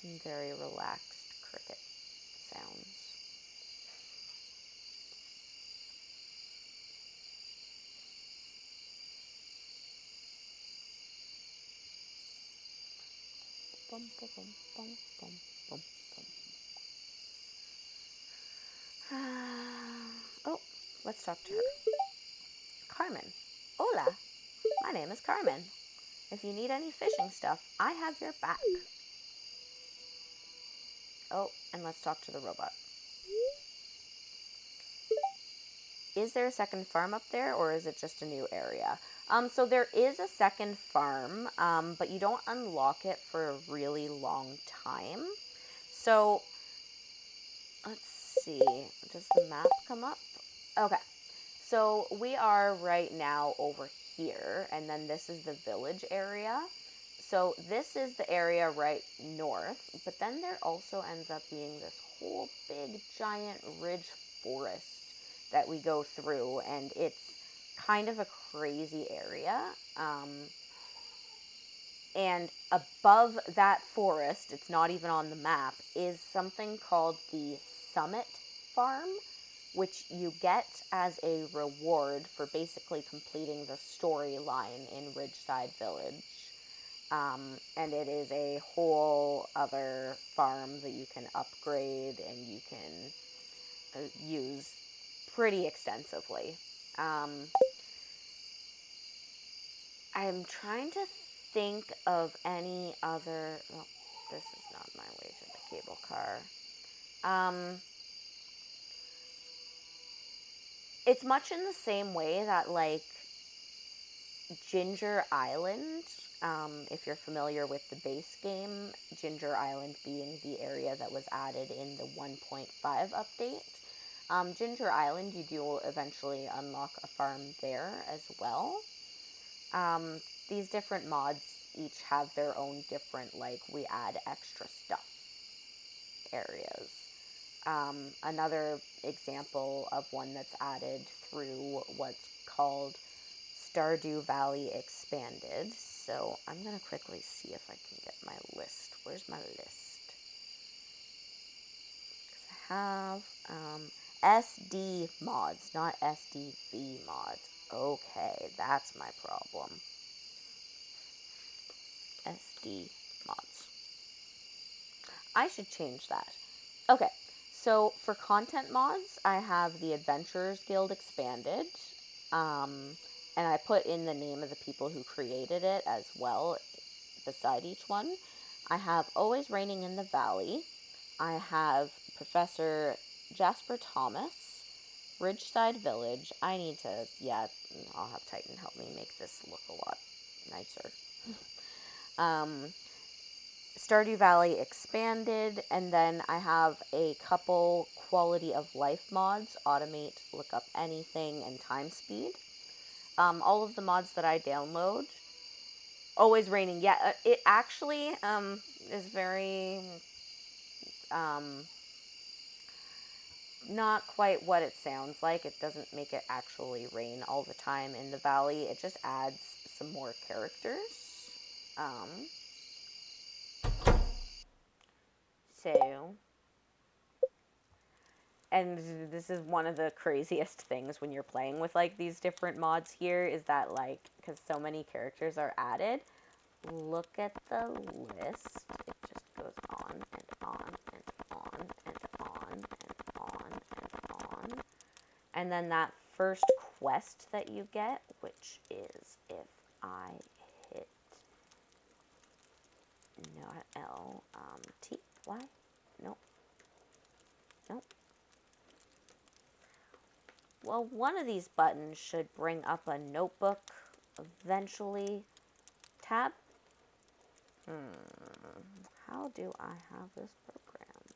S2: Some very relaxed cricket sounds. Bum, bum, bum, bum, bum, bum, bum. Oh, let's talk to her. Carmen. Hola. My name is Carmen. If you need any fishing stuff, I have your back. Oh, and let's talk to the robot. Is there a second farm up there, or is it just a new area? So there is a second farm, but you don't unlock it for a really long time. So, let's see. Does the map come up? Okay. So we are right now over here, and then this is the village area. So this is the area right north, but then there also ends up being this whole big giant ridge forest that we go through, and it's kind of a crazy area. And above that forest, it's not even on the map, is something called the Summit Farm, which you get as a reward for basically completing the storyline in Ridgeside Village. And it is a whole other farm that you can upgrade and you can use pretty extensively. I'm trying to think of any other... Oh, this is not my way to the cable car. It's much in the same way that, like, Ginger Island, if you're familiar with the base game, Ginger Island being the area that was added in the 1.5 update. Ginger Island, you do eventually unlock a farm there as well. These different mods each have their own different, like, we add extra stuff areas. Another example of one that's added through what's called Stardew Valley Expanded. So I'm going to quickly see if I can get my list. Where's my list? Because I have SD mods, not SDV mods. Okay, that's my problem. SD mods. I should change that. Okay, so for content mods, I have the Adventurers Guild Expanded. And I put in the name of the people who created it as well beside each one. I have Always Raining in the Valley. I have Professor Jasper Thomas, Ridgeside Village. I need to, yeah, I'll have Titan help me make this look a lot nicer. Stardew Valley Expanded, and then I have a couple quality of life mods, Automate, Look Up Anything, and Time Speed. All of the mods that I download, Always Raining, yeah, it actually is very not quite what it sounds like. It doesn't make it actually rain all the time in the valley. It just adds some more characters. So, and this is one of the craziest things when you're playing with, like, these different mods here, is that, like, because so many characters are added, look at the list. It just goes on and on and on and on and on and on. And then that first quest that you get, which is, if I T, Y? Nope. Nope. Well, one of these buttons should bring up a notebook eventually. Tab? How do I have this programmed?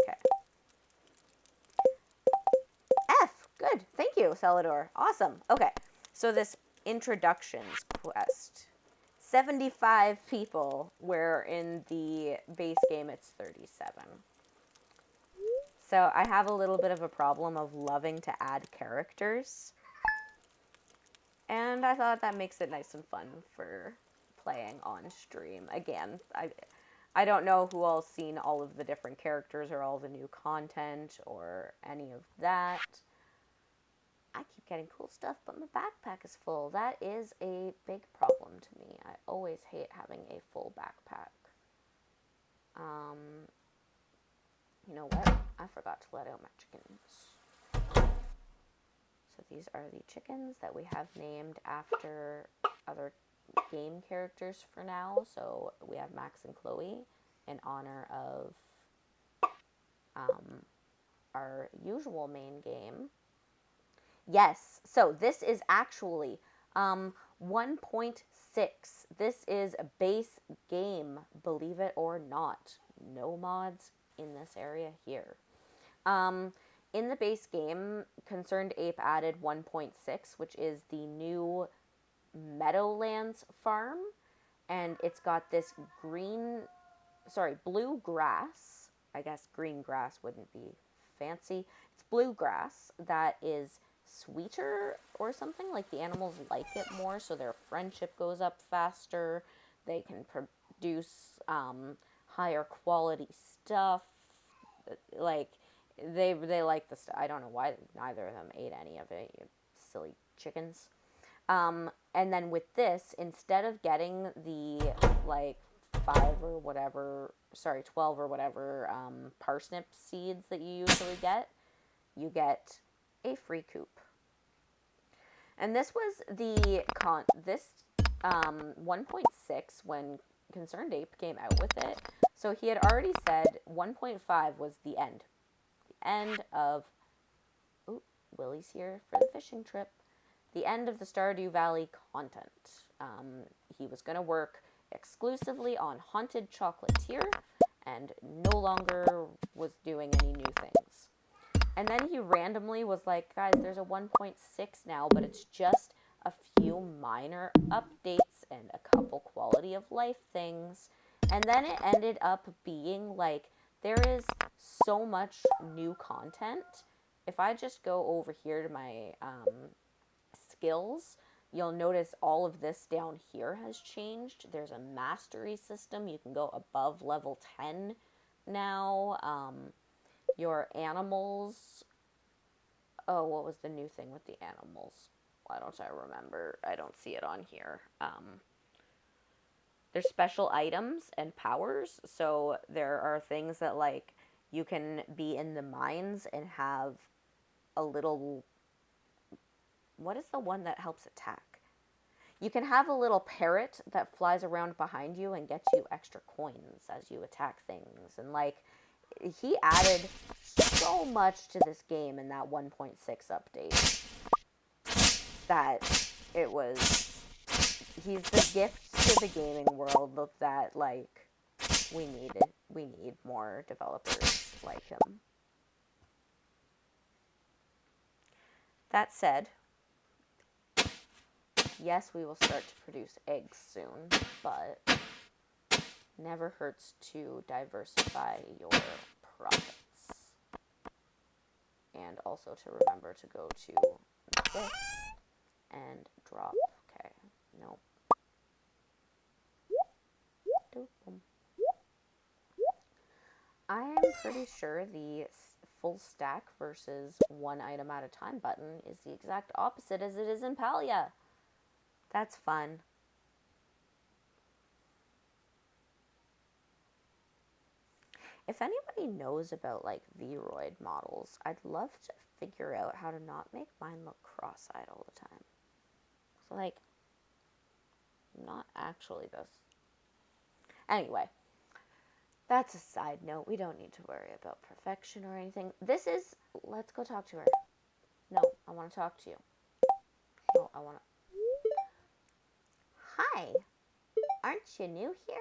S2: Okay. F! Good. Thank you, Celador. Awesome. Okay. So this introductions quest. 75 people, where in the base game it's 37. So I have a little bit of a problem of loving to add characters. And I thought that makes it nice and fun for playing on stream. Again, I don't know who all's seen all of the different characters or all the new content or any of that. I keep getting cool stuff, but my backpack is full. That is a big problem to me. I always hate having a full backpack. You know what? I forgot to let out my chickens. So these are the chickens that we have named after other game characters for now. So we have Max and Chloe in honor of our usual main game. Yes, so this is actually 1.6. This is a base game, believe it or not. No mods in this area here. In the base game, Concerned Ape added 1.6, which is the new Meadowlands farm, and it's got this blue grass. I guess green grass wouldn't be fancy. It's blue grass that is sweeter or something, like the animals like it more, so their friendship goes up faster. They can produce higher quality stuff. Like they like the stuff. I don't know why neither of them ate any of it. You silly chickens. And then with this, instead of getting the like 12 or whatever parsnip seeds that you usually get, you get a free coop. And this was the 1.6 when Concerned Ape came out with it. So he had already said 1.5 was the end. The end of... Ooh, Willie's here for the fishing trip. The end of the Stardew Valley content. He was going to work exclusively on Haunted Chocolatier and no longer was doing any new things. And then he randomly was like, guys, there's a 1.6 now, but it's just a few minor updates and a couple quality of life things. And then it ended up being like, there is so much new content. If I just go over here to my skills, you'll notice all of this down here has changed. There's a mastery system. You can go above level 10 now. Your animals. Oh, what was the new thing with the animals? Why don't I remember? I don't see it on here. There's special items and powers. So there are things that, like, you can be in the mines and have a little... What is the one that helps attack? You can have a little parrot that flies around behind you and gets you extra coins as you attack things. And, like, he added so much to this game in that 1.6 update that it was... He's the gift to the gaming world that, like, we need more developers like him. That said, yes, we will start to produce eggs soon, but never hurts to diversify your profits. And also to remember to go to this and drop. Okay, nope. I am pretty sure the full stack versus one item at a time button is the exact opposite as it is in Palia. That's fun. If anybody knows about, like, Vroid models, I'd love to figure out how to not make mine look cross-eyed all the time. So, like, not actually this. Anyway, that's a side note. We don't need to worry about perfection or anything. This is, let's go talk to her. No, I want to talk to you. No, I want to. Hi, aren't you new here?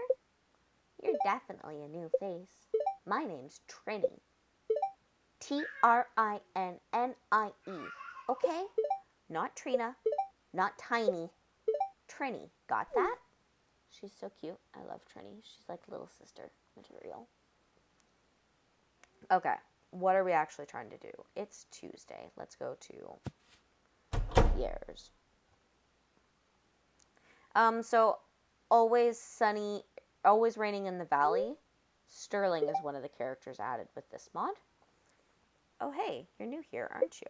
S2: You're definitely a new face. My name's Trini. Trinnie. Okay? Not Trina, not Tiny. Trini. Got that? She's so cute. I love Trini. She's like little sister material. Okay, what are we actually trying to do? It's Tuesday. Let's go to years. So always sunny, always raining in the valley. Sterling is one of the characters added with this mod. Oh, hey, you're new here, aren't you?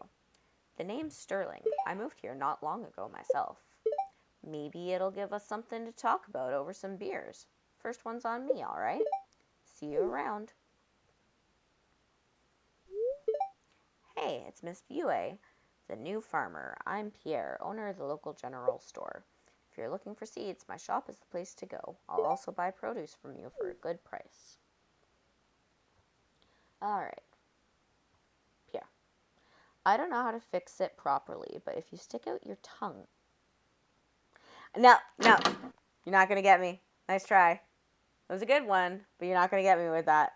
S2: The name's Sterling. I moved here not long ago myself. Maybe it'll give us something to talk about over some beers. First one's on me, all right? See you around. Hey, it's Miss Bue, the new farmer. I'm Pierre, owner of the local general store. If you're looking for seeds, my shop is the place to go. I'll also buy produce from you for a good price. All right. Pierre. I don't know how to fix it properly, but if you stick out your tongue... No, you're not going to get me. Nice try. It was a good one, but you're not going to get me with that.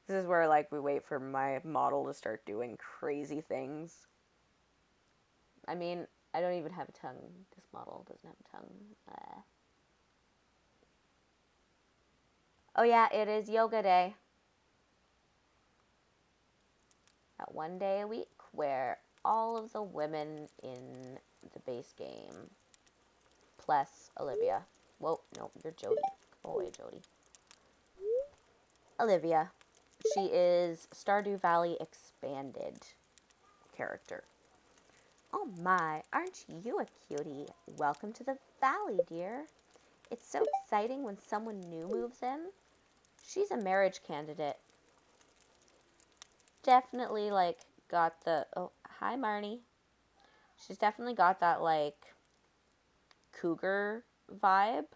S2: This is where, like, we wait for my model to start doing crazy things. I mean, I don't even have a tongue. This model doesn't have a tongue. Oh yeah, it is yoga day. That one day a week where all of the women in the base game, plus Olivia. Whoa, no, you're Jody. Go away, Jody. Olivia. She is Stardew Valley Expanded character. Oh my, aren't you a cutie? Welcome to the valley, dear. It's so exciting when someone new moves in. She's a marriage candidate. Definitely, like, got the... Oh, hi, Marnie. She's definitely got that, like, cougar vibe,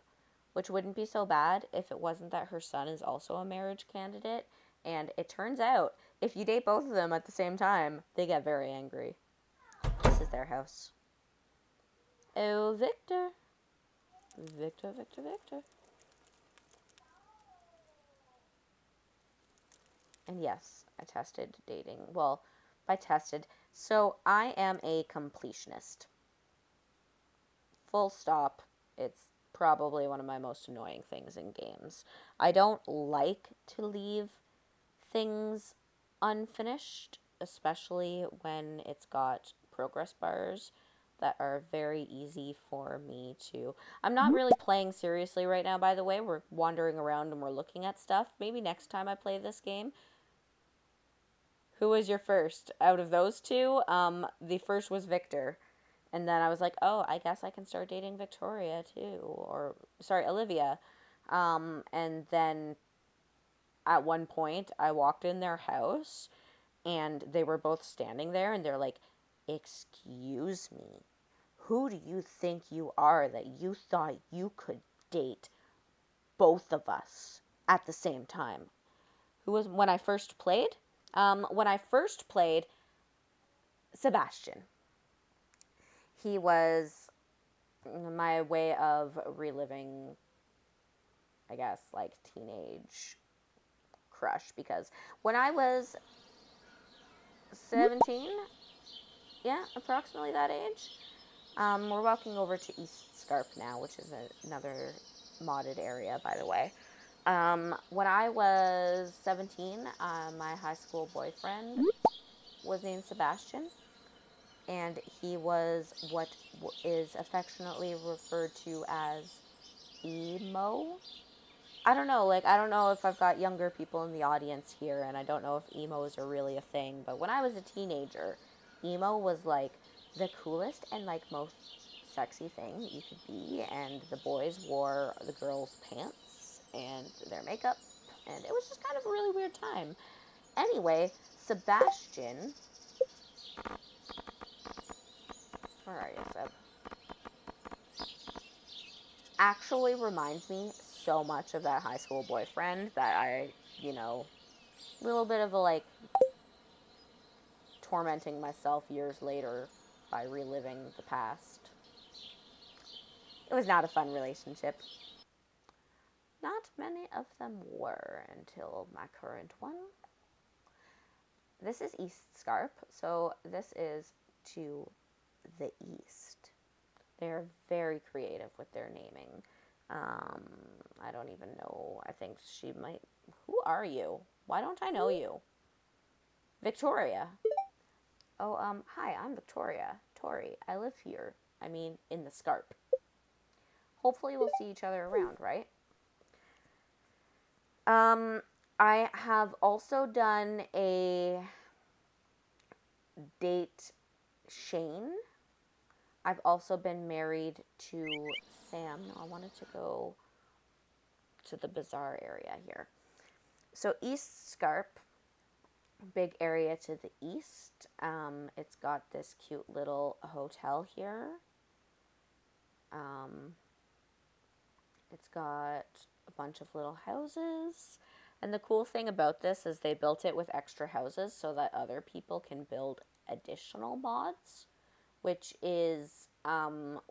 S2: which wouldn't be so bad if it wasn't that her son is also a marriage candidate. And it turns out, if you date both of them at the same time, they get very angry. This is their house. Oh, Victor. Victor. And yes, I tested dating. Well, by tested. So I am a completionist. Full stop. It's probably one of my most annoying things in games. I don't like to leave things unfinished, especially when it's got progress bars that are very easy for me to... I'm not really playing seriously right now, by the way. We're wandering around and we're looking at stuff. Maybe next time I play this game. Who was your first? Out of those two, the first was Victor. And then I was like, oh, I guess I can start dating Victoria too. Or, sorry, Olivia. And then at one point, I walked in their house and they were both standing there and they're like, excuse me, who do you think you are that you thought you could date both of us at the same time? Who was when I first played? When I first played, Sebastian. He was my way of reliving, I guess, like, teenage crush, because when I was 17, yeah, approximately that age, we're walking over to Eastscarpe now, which is another modded area, by the way. When I was 17, my high school boyfriend was named Sebastian, and he was what is affectionately referred to as emo. I don't know, like, I don't know if I've got younger people in the audience here, and I don't know if emos are really a thing, but when I was a teenager, emo was, like, the coolest and, like, most sexy thing you could be, and the boys wore the girls' pants and their makeup, and it was just kind of a really weird time. Anyway, Sebastian Where are you, Seb? Actually reminds me so much of that high school boyfriend that I, a little bit of a, like, tormenting myself years later by reliving the past. It was not a fun relationship. Not many of them were until my current one. This is Eastscarpe, so this is to the east. They're very creative with their naming. I don't even know. I think she might... Who are you? Why don't I know you? Victoria. Oh, hi, I'm Victoria. Tori, I live here. I mean, in the Scarpe. Hopefully we'll see each other around, right? I have also done a date Shane. I've also been married to Sam. No, I wanted to go to the bazaar area here. So Eastscarpe, big area to the east. It's got this cute little hotel here. It's got a bunch of little houses. And the cool thing about this is they built it with extra houses so that other people can build additional mods, which is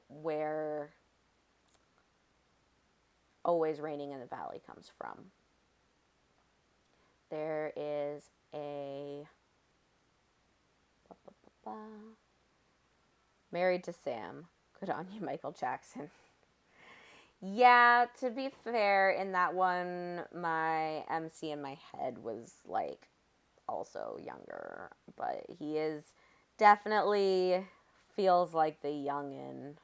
S2: where Always Raining in the Valley comes from. There is a Married to Sam. Good on you, Michael Jackson. Yeah, to be fair, in that one, my MC in my head was, like, also younger. But he is definitely feels like the youngin'.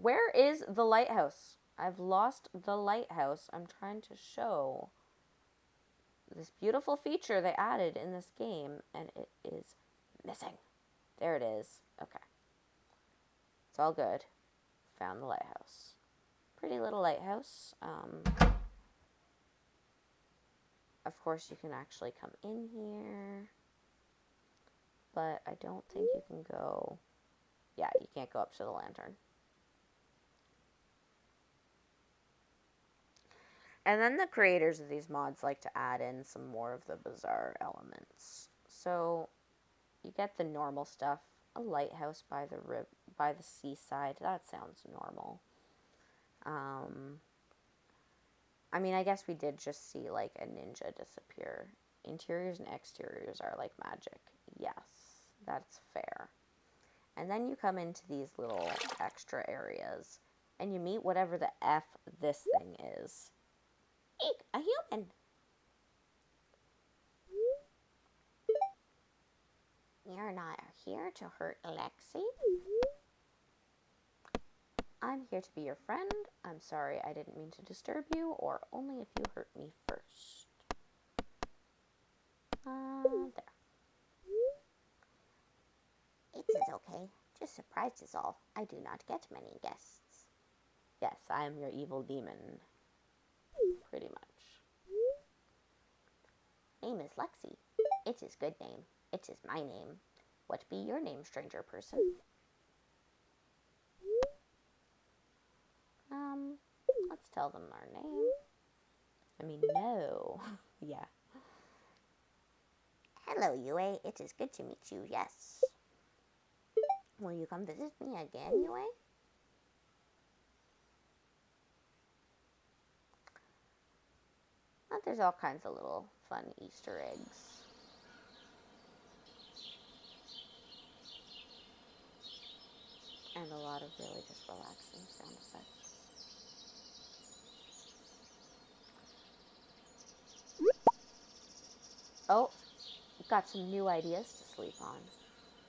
S2: Where is the lighthouse? I've lost the lighthouse. I'm trying to show this beautiful feature they added in this game, and it is missing. There it is. Okay. It's all good. Found the lighthouse. Pretty little lighthouse. Of course, you can actually come in here, but I don't think you can go... Yeah, you can't go up to the lantern. And then the creators of these mods like to add in some more of the bizarre elements. So you get the normal stuff. A lighthouse by the seaside. That sounds normal. I mean, I guess we did just see, like, a ninja disappear. Interiors and exteriors are like magic. Yes, that's fair. And then you come into these little extra areas, and you meet whatever the F this thing is. Eek, a human! You're not here to hurt Alexi. I'm here to be your friend. I'm sorry I didn't mean to disturb you, or only if you hurt me first. There. It is okay. Just surprised is all. I do not get many guests. Yes, I am your evil demon. Pretty much. Name is Lexi. It is good name. It is my name. What be your name, stranger person? Let's tell them our name. I mean, no. Yeah. Hello, Yue. It is good to meet you, yes. Will you come visit me again, Yue? Oh, there's all kinds of little fun Easter eggs. And a lot of really just relaxing sound effects. Oh, got some new ideas to sleep on.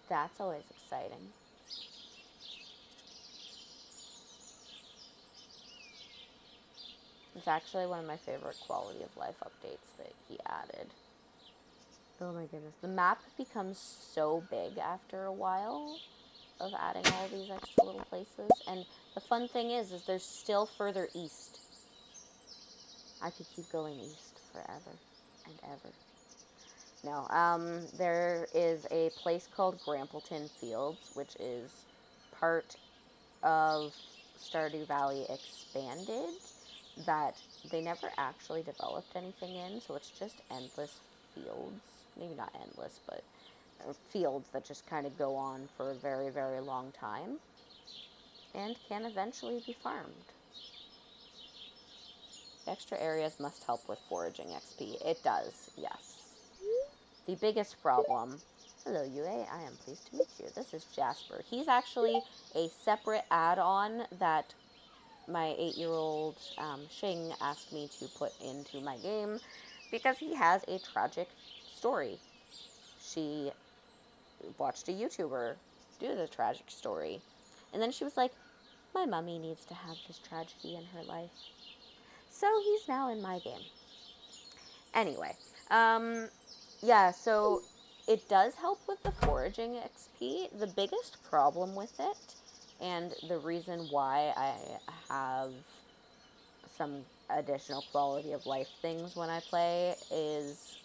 S2: That's always exciting. It's actually one of my favorite quality of life updates that he added. Oh my goodness. The map becomes so big after a while of adding all these extra little places. And the fun thing is there's still further east. I could keep going east forever and ever. No. There is a place called Grampleton Fields, which is part of Stardew Valley Expanded that they never actually developed anything in, so it's just endless fields. Maybe not endless, but fields that just kind of go on for a very, very long time and can eventually be farmed. Extra areas must help with foraging XP. It does, yes. The biggest problem... Hello, UA. I am pleased to meet you. This is Jasper. He's actually a separate add-on that my 8-year-old Shing asked me to put into my game because he has a tragic story. She watched a YouTuber do the tragic story, and then she was like, my mummy needs to have this tragedy in her life. So he's now in my game. Anyway, yeah, so it does help with the foraging XP. The biggest problem with it, and the reason why I have some additional quality of life things when I play is,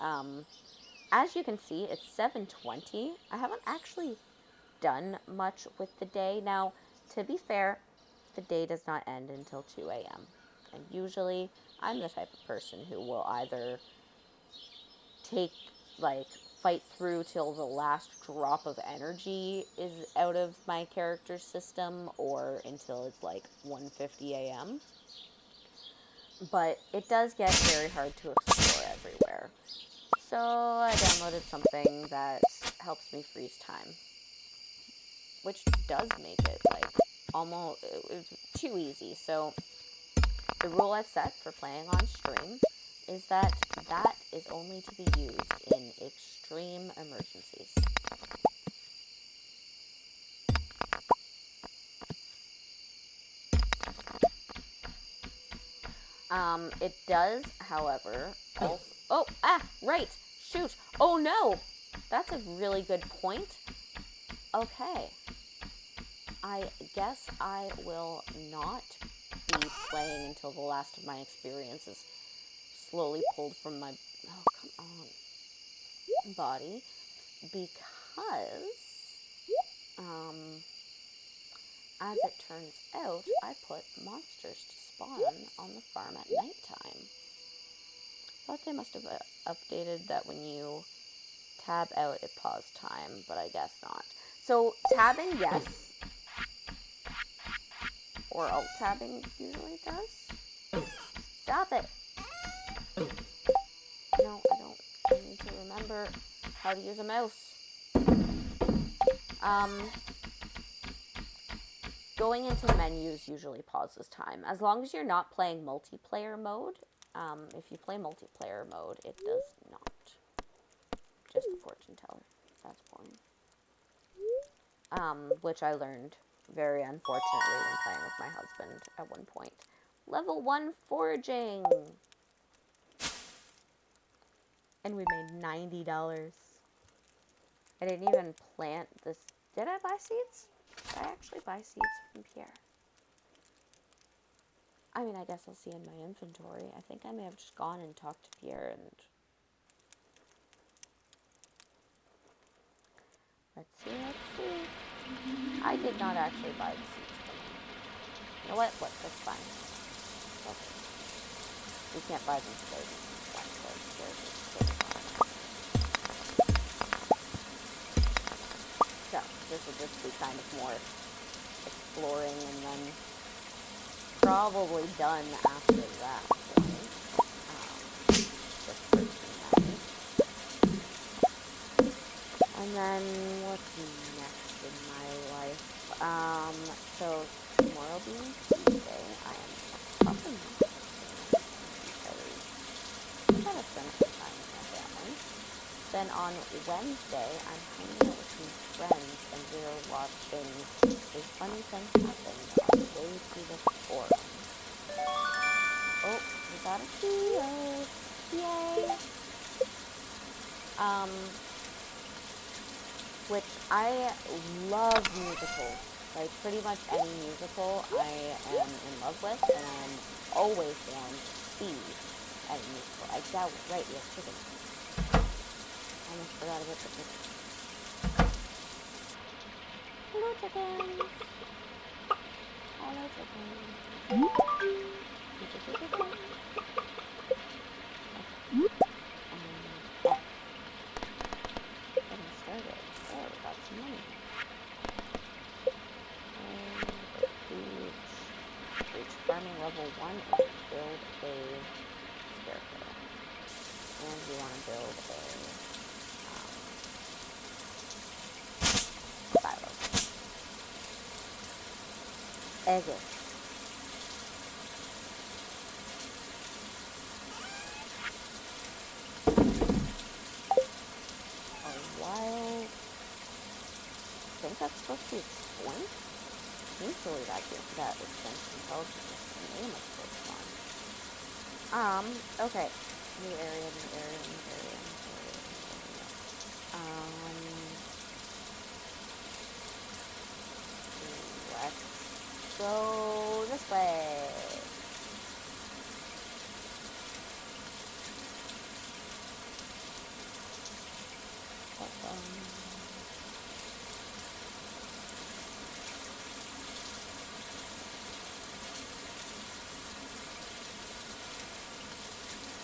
S2: as you can see, it's 7:20. I haven't actually done much with the day. Now, to be fair, the day does not end until 2 a.m. And usually, I'm the type of person who will either fight through till the last drop of energy is out of my character's system, or until it's like 1:50 a.m. But it does get very hard to explore everywhere. So I downloaded something that helps me freeze time, which does make it almost it's too easy. So the rule I've set for playing on stream is that is only to be used in extreme emergencies. It does, however, also... right! Shoot! Oh no! That's a really good point. Okay. I guess I will not be playing until the last of my experience is slowly pulled from my... Oh, come on. Body. Because, as it turns out, I put monsters to spawn on the farm at nighttime. Thought they must have updated that when you tab out, it paused time, but I guess not. So, tabbing, yes. Or alt-tabbing usually does. Stop it! No, I don't. I need to remember how to use a mouse. Going into menus usually pauses time. As long as you're not playing multiplayer mode. If you play multiplayer mode, it does not. Just the fortune teller. That's boring. Which I learned very unfortunately when playing with my husband at one point. Level 1 foraging! And we made $90. I didn't even plant this. Did I buy seeds? Did I actually buy seeds from Pierre? I mean, I guess I'll see in my inventory. I think I may have just gone and talked to Pierre and... Let's see. I did not actually buy the seeds from him. You know what? Look, that's fine. Okay. We can't buy them today. So, this will just be kind of more exploring and then probably done after that point. Just for tonight. And then, what's next in my life? So, tomorrow being Tuesday, I am probably not because I gotta spend some time with my family. Then on Wednesday, I'm hanging out with some friends and we're watching a funny thing happen on the way to the forum. Oh, we got a key! Yay! Which I love musicals. Like, pretty much any musical I am in love with, and I'm always down to see any musical. Right, yes, chicken. Almost forgot about the chicken. Hello, chickens. Hello, chickens. Okay. Getting started. There, we got some money. Reach farming level 1 and build a scarecrow. And we want to build a silo. Okay. A wild. I think that's supposed to be point. Usually that extension tells you the name of Pokemon. Okay. New area. Let's go this way.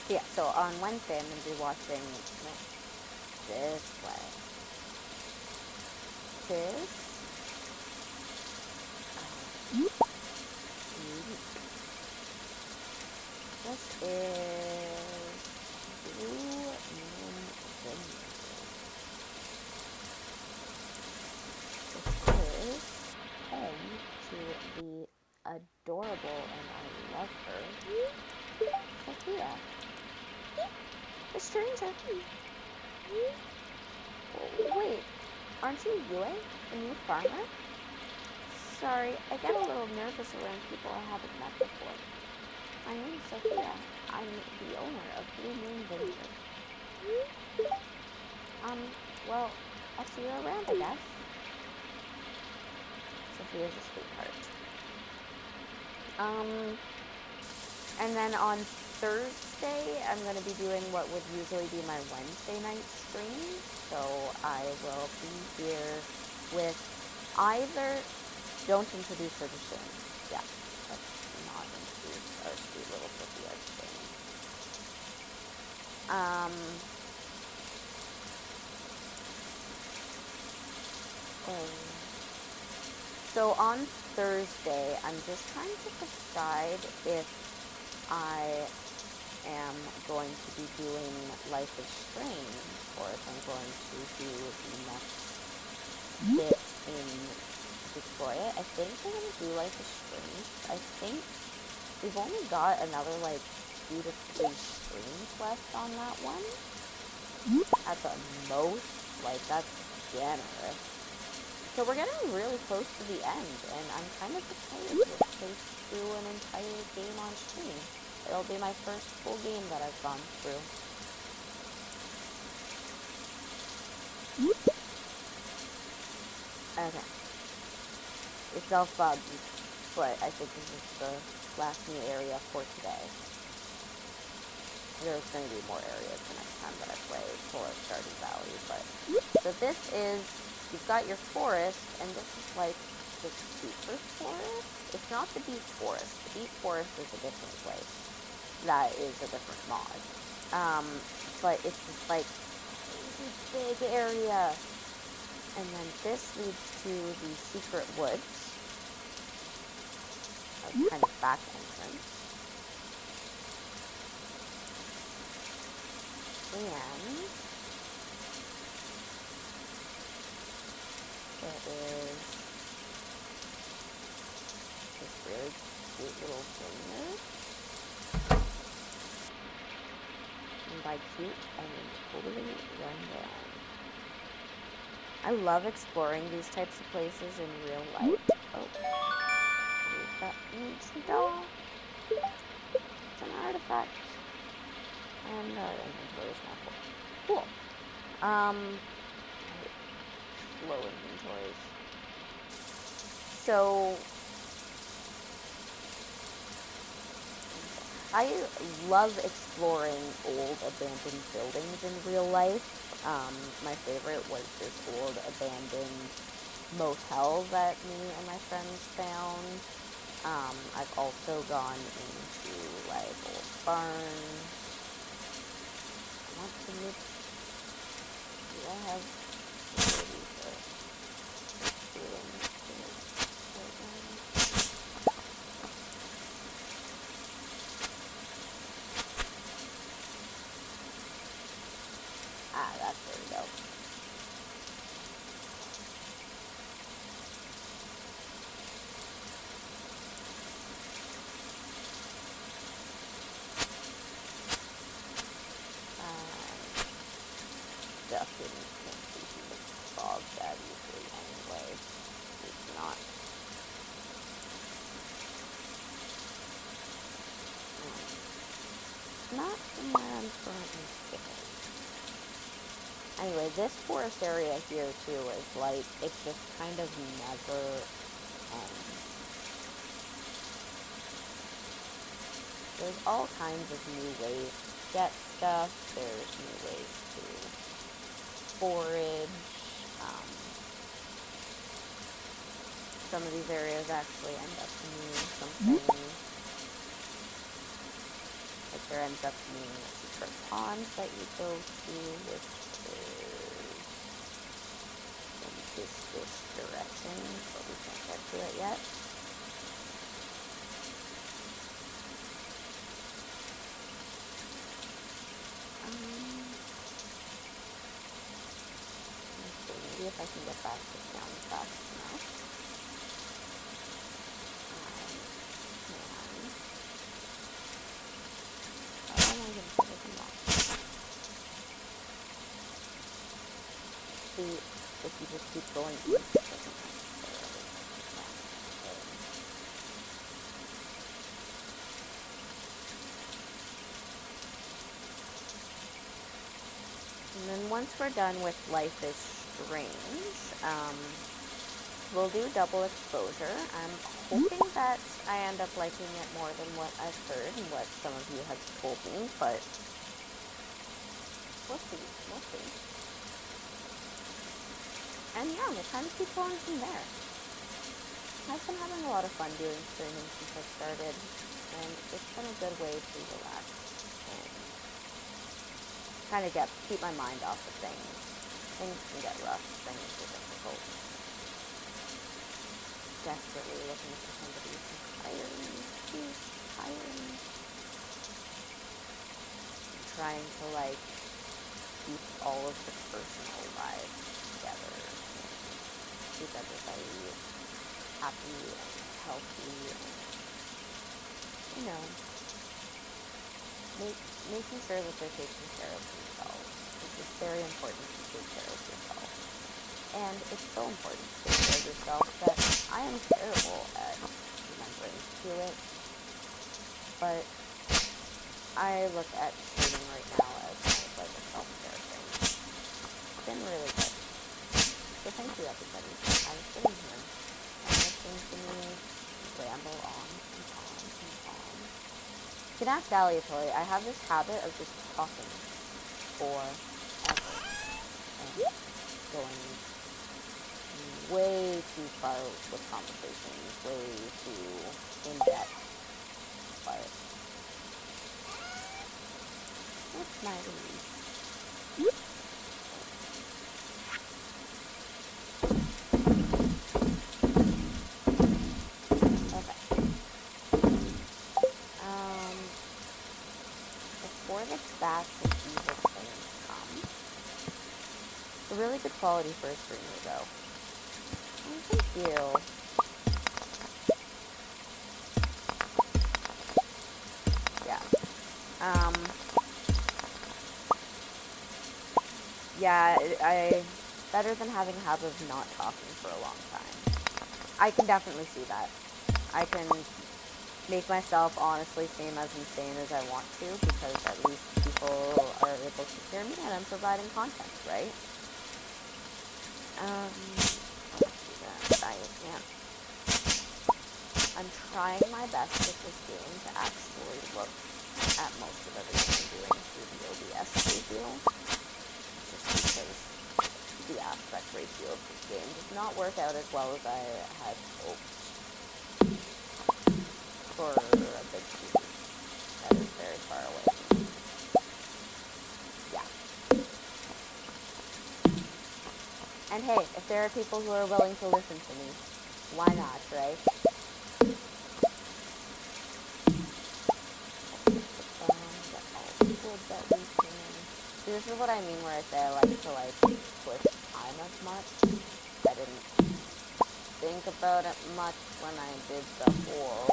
S2: Yeah, so on Wednesday I'm going to be watching this way. This is Blue Moon Vineyard. This is home to the adorable, and I love her, Sophia. The stranger. Wait, aren't you Yue, the new farmer? Sorry, I get a little nervous around people I haven't met before. My name's Sophia. I'm the owner of Blue Moon Vineyard. Well, I'll see you around, I guess. Sophia's a sweetheart. And then on Thursday, I'm going to be doing what would usually be my Wednesday night stream. So I will be here with either... Don't introduce her to Shane. Yeah, let's not introduce our sweet little Sophia to Shane. So on Thursday, I'm just trying to decide if I am going to be doing Life is Strange, or if I'm going to do the next bit in Victoria. I think I'm going to do Life is Strange. I think we've only got another, 2 to 3 streams left on that one. At the most, that's generous. So we're getting really close to the end, and I'm kind of excited to play through an entire game on stream. It'll be my first full game that I've gone through. Okay. It's all foggy, but I think this is the last new area for today. There's going to be more areas the next time that I play for Stardew Valley, but... So this is... You've got your forest, and this is the super forest? It's not the deep forest. The deep forest is a different place. That is a different mod. But it's this, big area. And then this leads to the secret woods. Kind of back entrance. And there is this really cute little vineyard. And by cute, I mean totally run down. I love exploring these types of places in real life. Oh, we've got ancient doll. It's an artifact. And our inventory is now full. Cool. Low inventories. So I love exploring old abandoned buildings in real life. My favorite was this old abandoned motel that me and my friends found. I've also gone into like old barns. I want to mix. Do I have ability to ruins to mix right now? Ah, that's where we go. Definitely can't see through the fog that easily anyway. It's not. Not from where I'm currently sitting. Anyway, this forest area here too is like, it just kind of never ends. There's all kinds of new ways to get stuff. There's new ways to forage. Some of these areas actually end up needing something. Like there ends up being a secret pond that you go to, which is in this direction, but we can't get to it yet. Maybe if I can get back to town fast enough. How am I going to put them off? See, if you just keep going east, it doesn't necessarily count. And then once we're done with Life is Strange, we'll do double exposure. I'm hoping that I end up liking it more than what I've heard and what some of you have told me, but we'll see. We'll see. And yeah, we'll kind of keep going from there. I've been having a lot of fun doing streaming since I started, and it's been a good way to relax and kind of keep my mind off of things. Things can get rough, things are difficult. Desperately looking for somebody to hire me. Please hire me. I'm trying to like keep all of the personal lives together and keep everybody happy and healthy and, you know, making sure that they're taking care of themselves. It's very important to take care of yourself. And it's so important to take care of yourself that I am terrible at remembering to do it. But I look at streaming right now as kind of like a self-care thing. It's been really good. So thank you, everybody. I've been here and listening to me ramble on and on and on. You can ask Allie a toy. I have this habit of just talking forever and going way too far with conversations, way too in-depth. But that's my release. Before the bats and evil things come, a really good quality for a streamer, though. Oh, thank you. Yeah. Yeah, better than having a habit of not talking for a long time. I can definitely see that. I can make myself honestly seem as insane as I want to, because at least people are able to hear me and I'm providing content, right? I'm trying my best with this game to actually look at most of everything I'm doing through the OBS preview, just because the aspect ratio of this game does not work out as well as I had hoped for a big TV that is very far away from me. Yeah. And hey, if there are people who are willing to listen to me, why not, right? That we can. See, this is what I mean where I say I like to push time as much. I didn't think about it much when I did the whole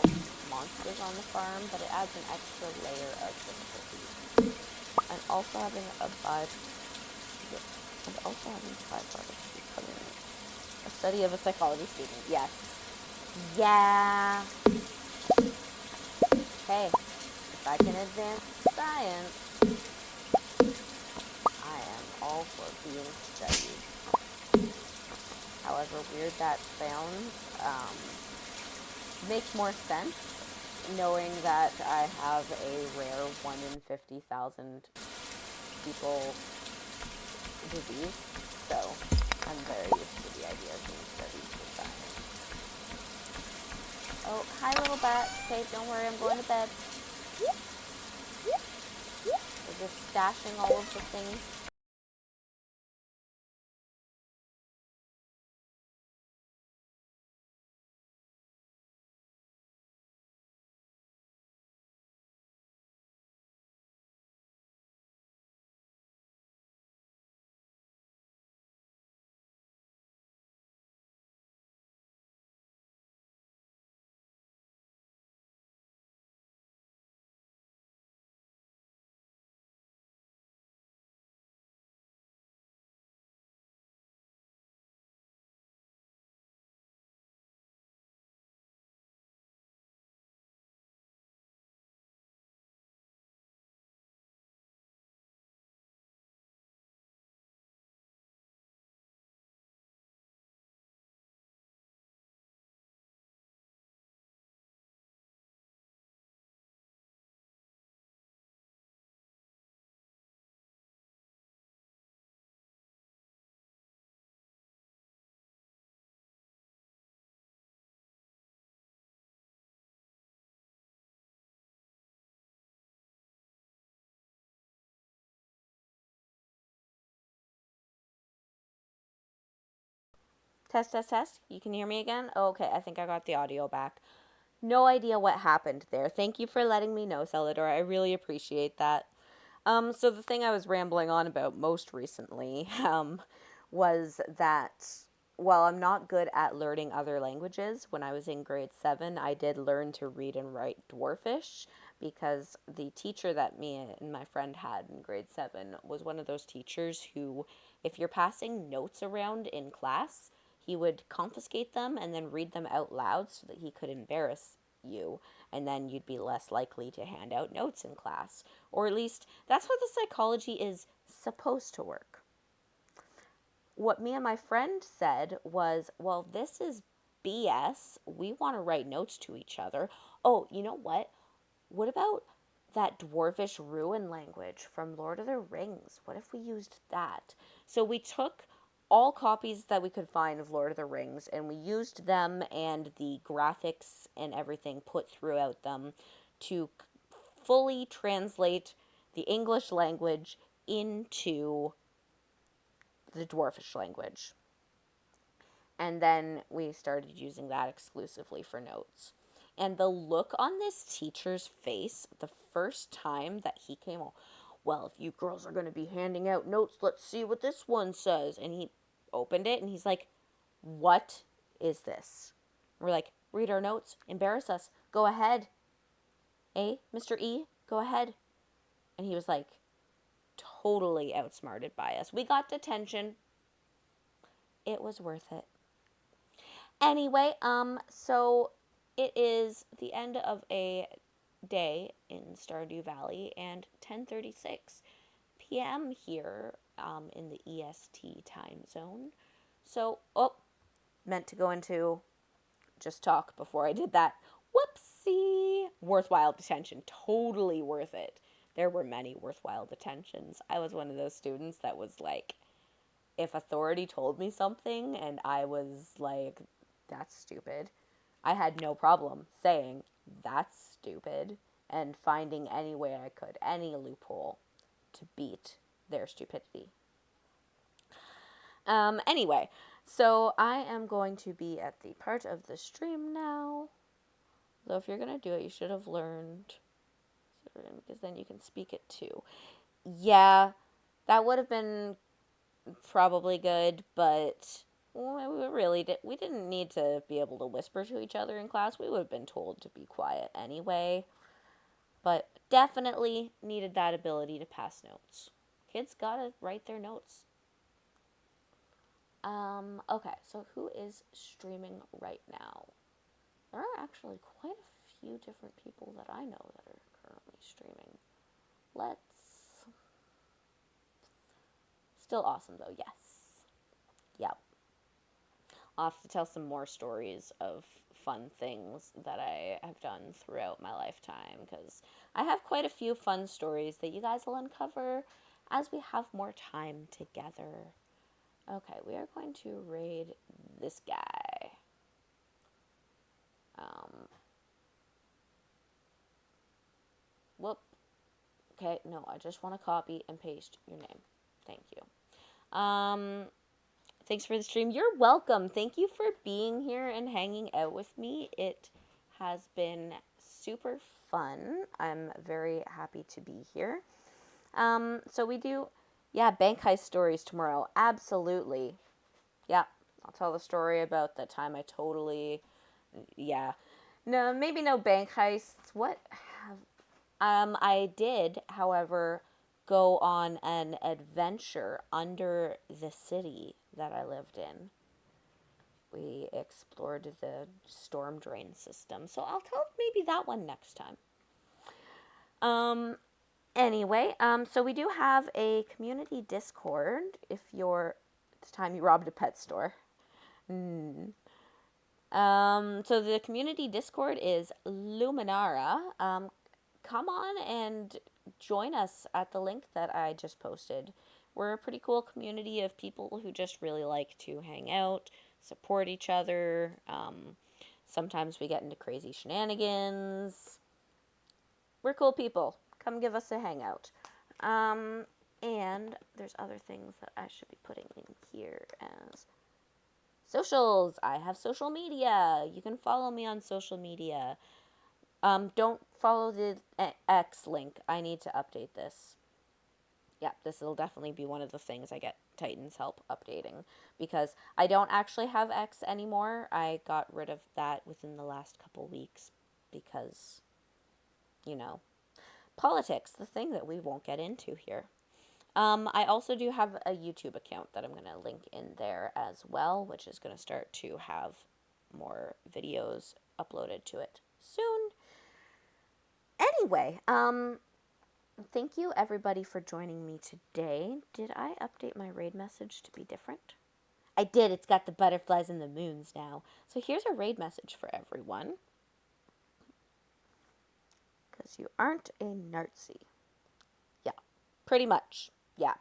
S2: monsters on the farm, but it adds an extra layer of difficulty. And also having a byproduct of becoming a study of a psychology student. Yes. Yeah. Hey, if I can advance science, I am all for being studied. However weird that sounds, makes more sense knowing that I have a rare 1 in 50,000 people disease. So I'm very used to the idea of being studied for science. Oh, hi little bat. Okay, don't worry, I'm going to bed. We're just stashing all of the things. Test, test, test. You can hear me again? Oh, okay, I think I got the audio back. No idea what happened there. Thank you for letting me know, Celador. I really appreciate that. So the thing I was rambling on about most recently, was that while I'm not good at learning other languages, when I was in grade 7, I did learn to read and write Dwarfish because the teacher that me and my friend had in grade 7 was one of those teachers who, if you're passing notes around in class, he would confiscate them and then read them out loud so that he could embarrass you, and then you'd be less likely to hand out notes in class. Or at least that's how the psychology is supposed to work. What me and my friend said was, well, this is BS. We want to write notes to each other. Oh, you know what? What about that dwarvish ruin language from Lord of the Rings? What if we used that? So we took all copies that we could find of Lord of the Rings and we used them and the graphics and everything put throughout them to fully translate the English language into the dwarfish language. And then we started using that exclusively for notes. And the look on this teacher's face the first time that he came on, well, if you girls are going to be handing out notes, let's see what this one says. And he opened it and he's like, what is this? We're like, read our notes, embarrass us, go ahead. Mr. E, go ahead. And he was like, totally outsmarted by us. We got detention. It was worth it. Anyway, so it is the end of a day in Stardew Valley and 10:36 p.m. here in the EST time zone. So, meant to go into just talk before I did that. Whoops. See? Worthwhile detention. Totally worth it. There were many worthwhile detentions. I was one of those students that was like, if authority told me something and I was like, that's stupid, I had no problem saying, that's stupid, and finding any way I could, any loophole to beat their stupidity. Anyway, so I am going to be at the part of the stream now. Though if you're going to do it, you should have learned, because then you can speak it too. Yeah, that would have been probably good, but we didn't need to be able to whisper to each other in class. We would have been told to be quiet anyway. But definitely needed that ability to pass notes. Kids gotta write their notes. Okay, so who is streaming right now? There are actually quite a few different people that I know that are currently streaming. Let's... Still awesome though, yes. Yep. I'll have to tell some more stories of fun things that I have done throughout my lifetime, because I have quite a few fun stories that you guys will uncover as we have more time together. Okay, we are going to raid this guy. Whoop. Okay, no, I just want to copy and paste your name. Thank you. Thanks for the stream. You're welcome. Thank you for being here and hanging out with me. It has been super fun. I'm very happy to be here. So we do, yeah, bank heist stories tomorrow. Absolutely. Yeah, I'll tell the story about the time I totally, yeah. No, maybe no bank heists. What have, I did, however, go on an adventure under the city that I lived in. We explored the storm drain system, so I'll tell maybe that one next time. Anyway, so we do have a community Discord. If you're, it's time you robbed a pet store. So the community Discord is Luminara. Come on and join us at the link that I just posted. We're a pretty cool community of people who just really like to hang out, support each other. Sometimes we get into crazy shenanigans. We're cool people. Come give us a hangout. And there's other things that I should be putting in here as socials. I have social media. You can follow me on social media. Don't follow the X link. I need to update this. Yeah, this will definitely be one of the things I get Titan's help updating, because I don't actually have X anymore. I got rid of that within the last couple weeks because, you know, politics, the thing that we won't get into here. I also do have a YouTube account that I'm going to link in there as well, which is going to start to have more videos uploaded to it soon. Anyway, thank you everybody for joining me today. Did I update my raid message to be different? I did. It's got the butterflies and the moons now. So here's a raid message for everyone. Because you aren't a Nazi. Yeah, pretty much. Yeah.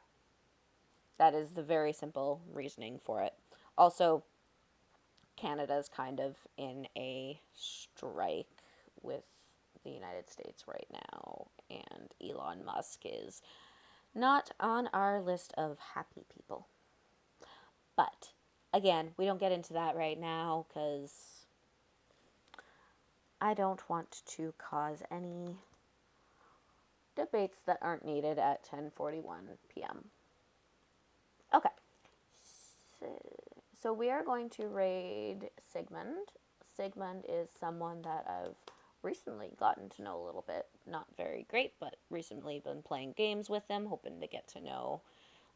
S2: That is the very simple reasoning for it. Also, Canada's kind of in a strike with the United States right now, and Elon Musk is not on our list of happy people. But, again, we don't get into that right now because I don't want to cause any debates that aren't needed at 10:41 p.m. Okay. So we are going to raid Sigmund. Sigmund is someone that I've recently gotten to know a little bit. Not very great, but recently been playing games with him, hoping to get to know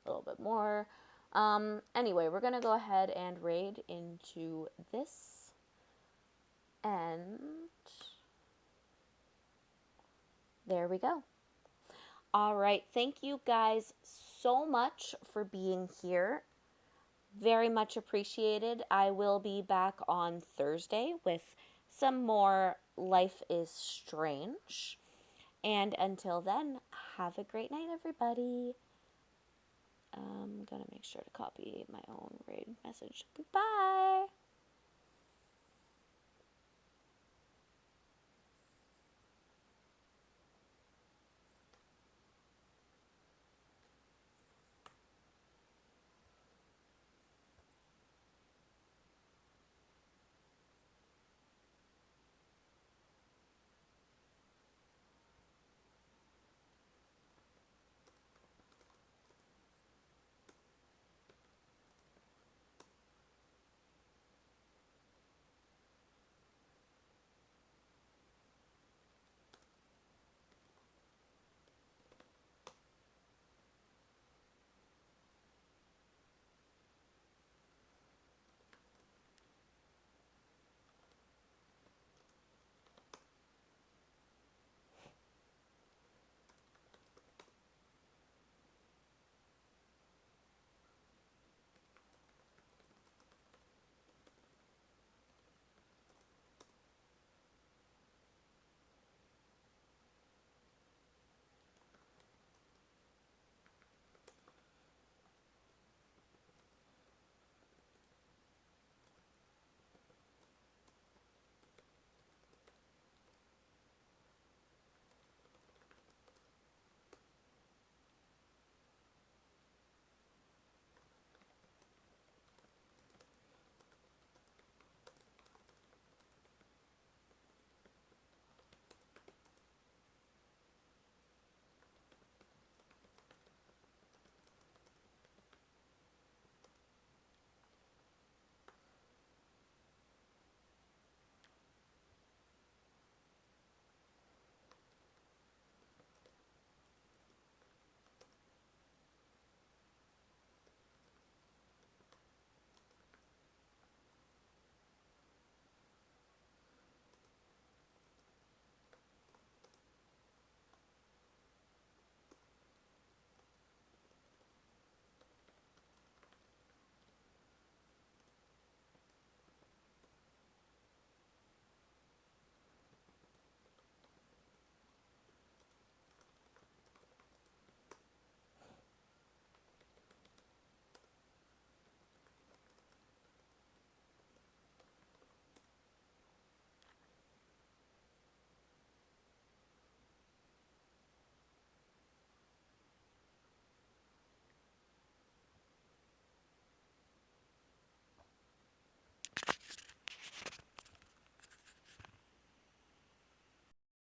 S2: a little bit more. Anyway, we're going to go ahead and raid into this. And there we go. All right, thank you guys so much for being here. Very much appreciated. I will be back on Thursday with some more life is strange. And until then, have a great night, everybody. I'm gonna make sure to copy my own raid message. Goodbye.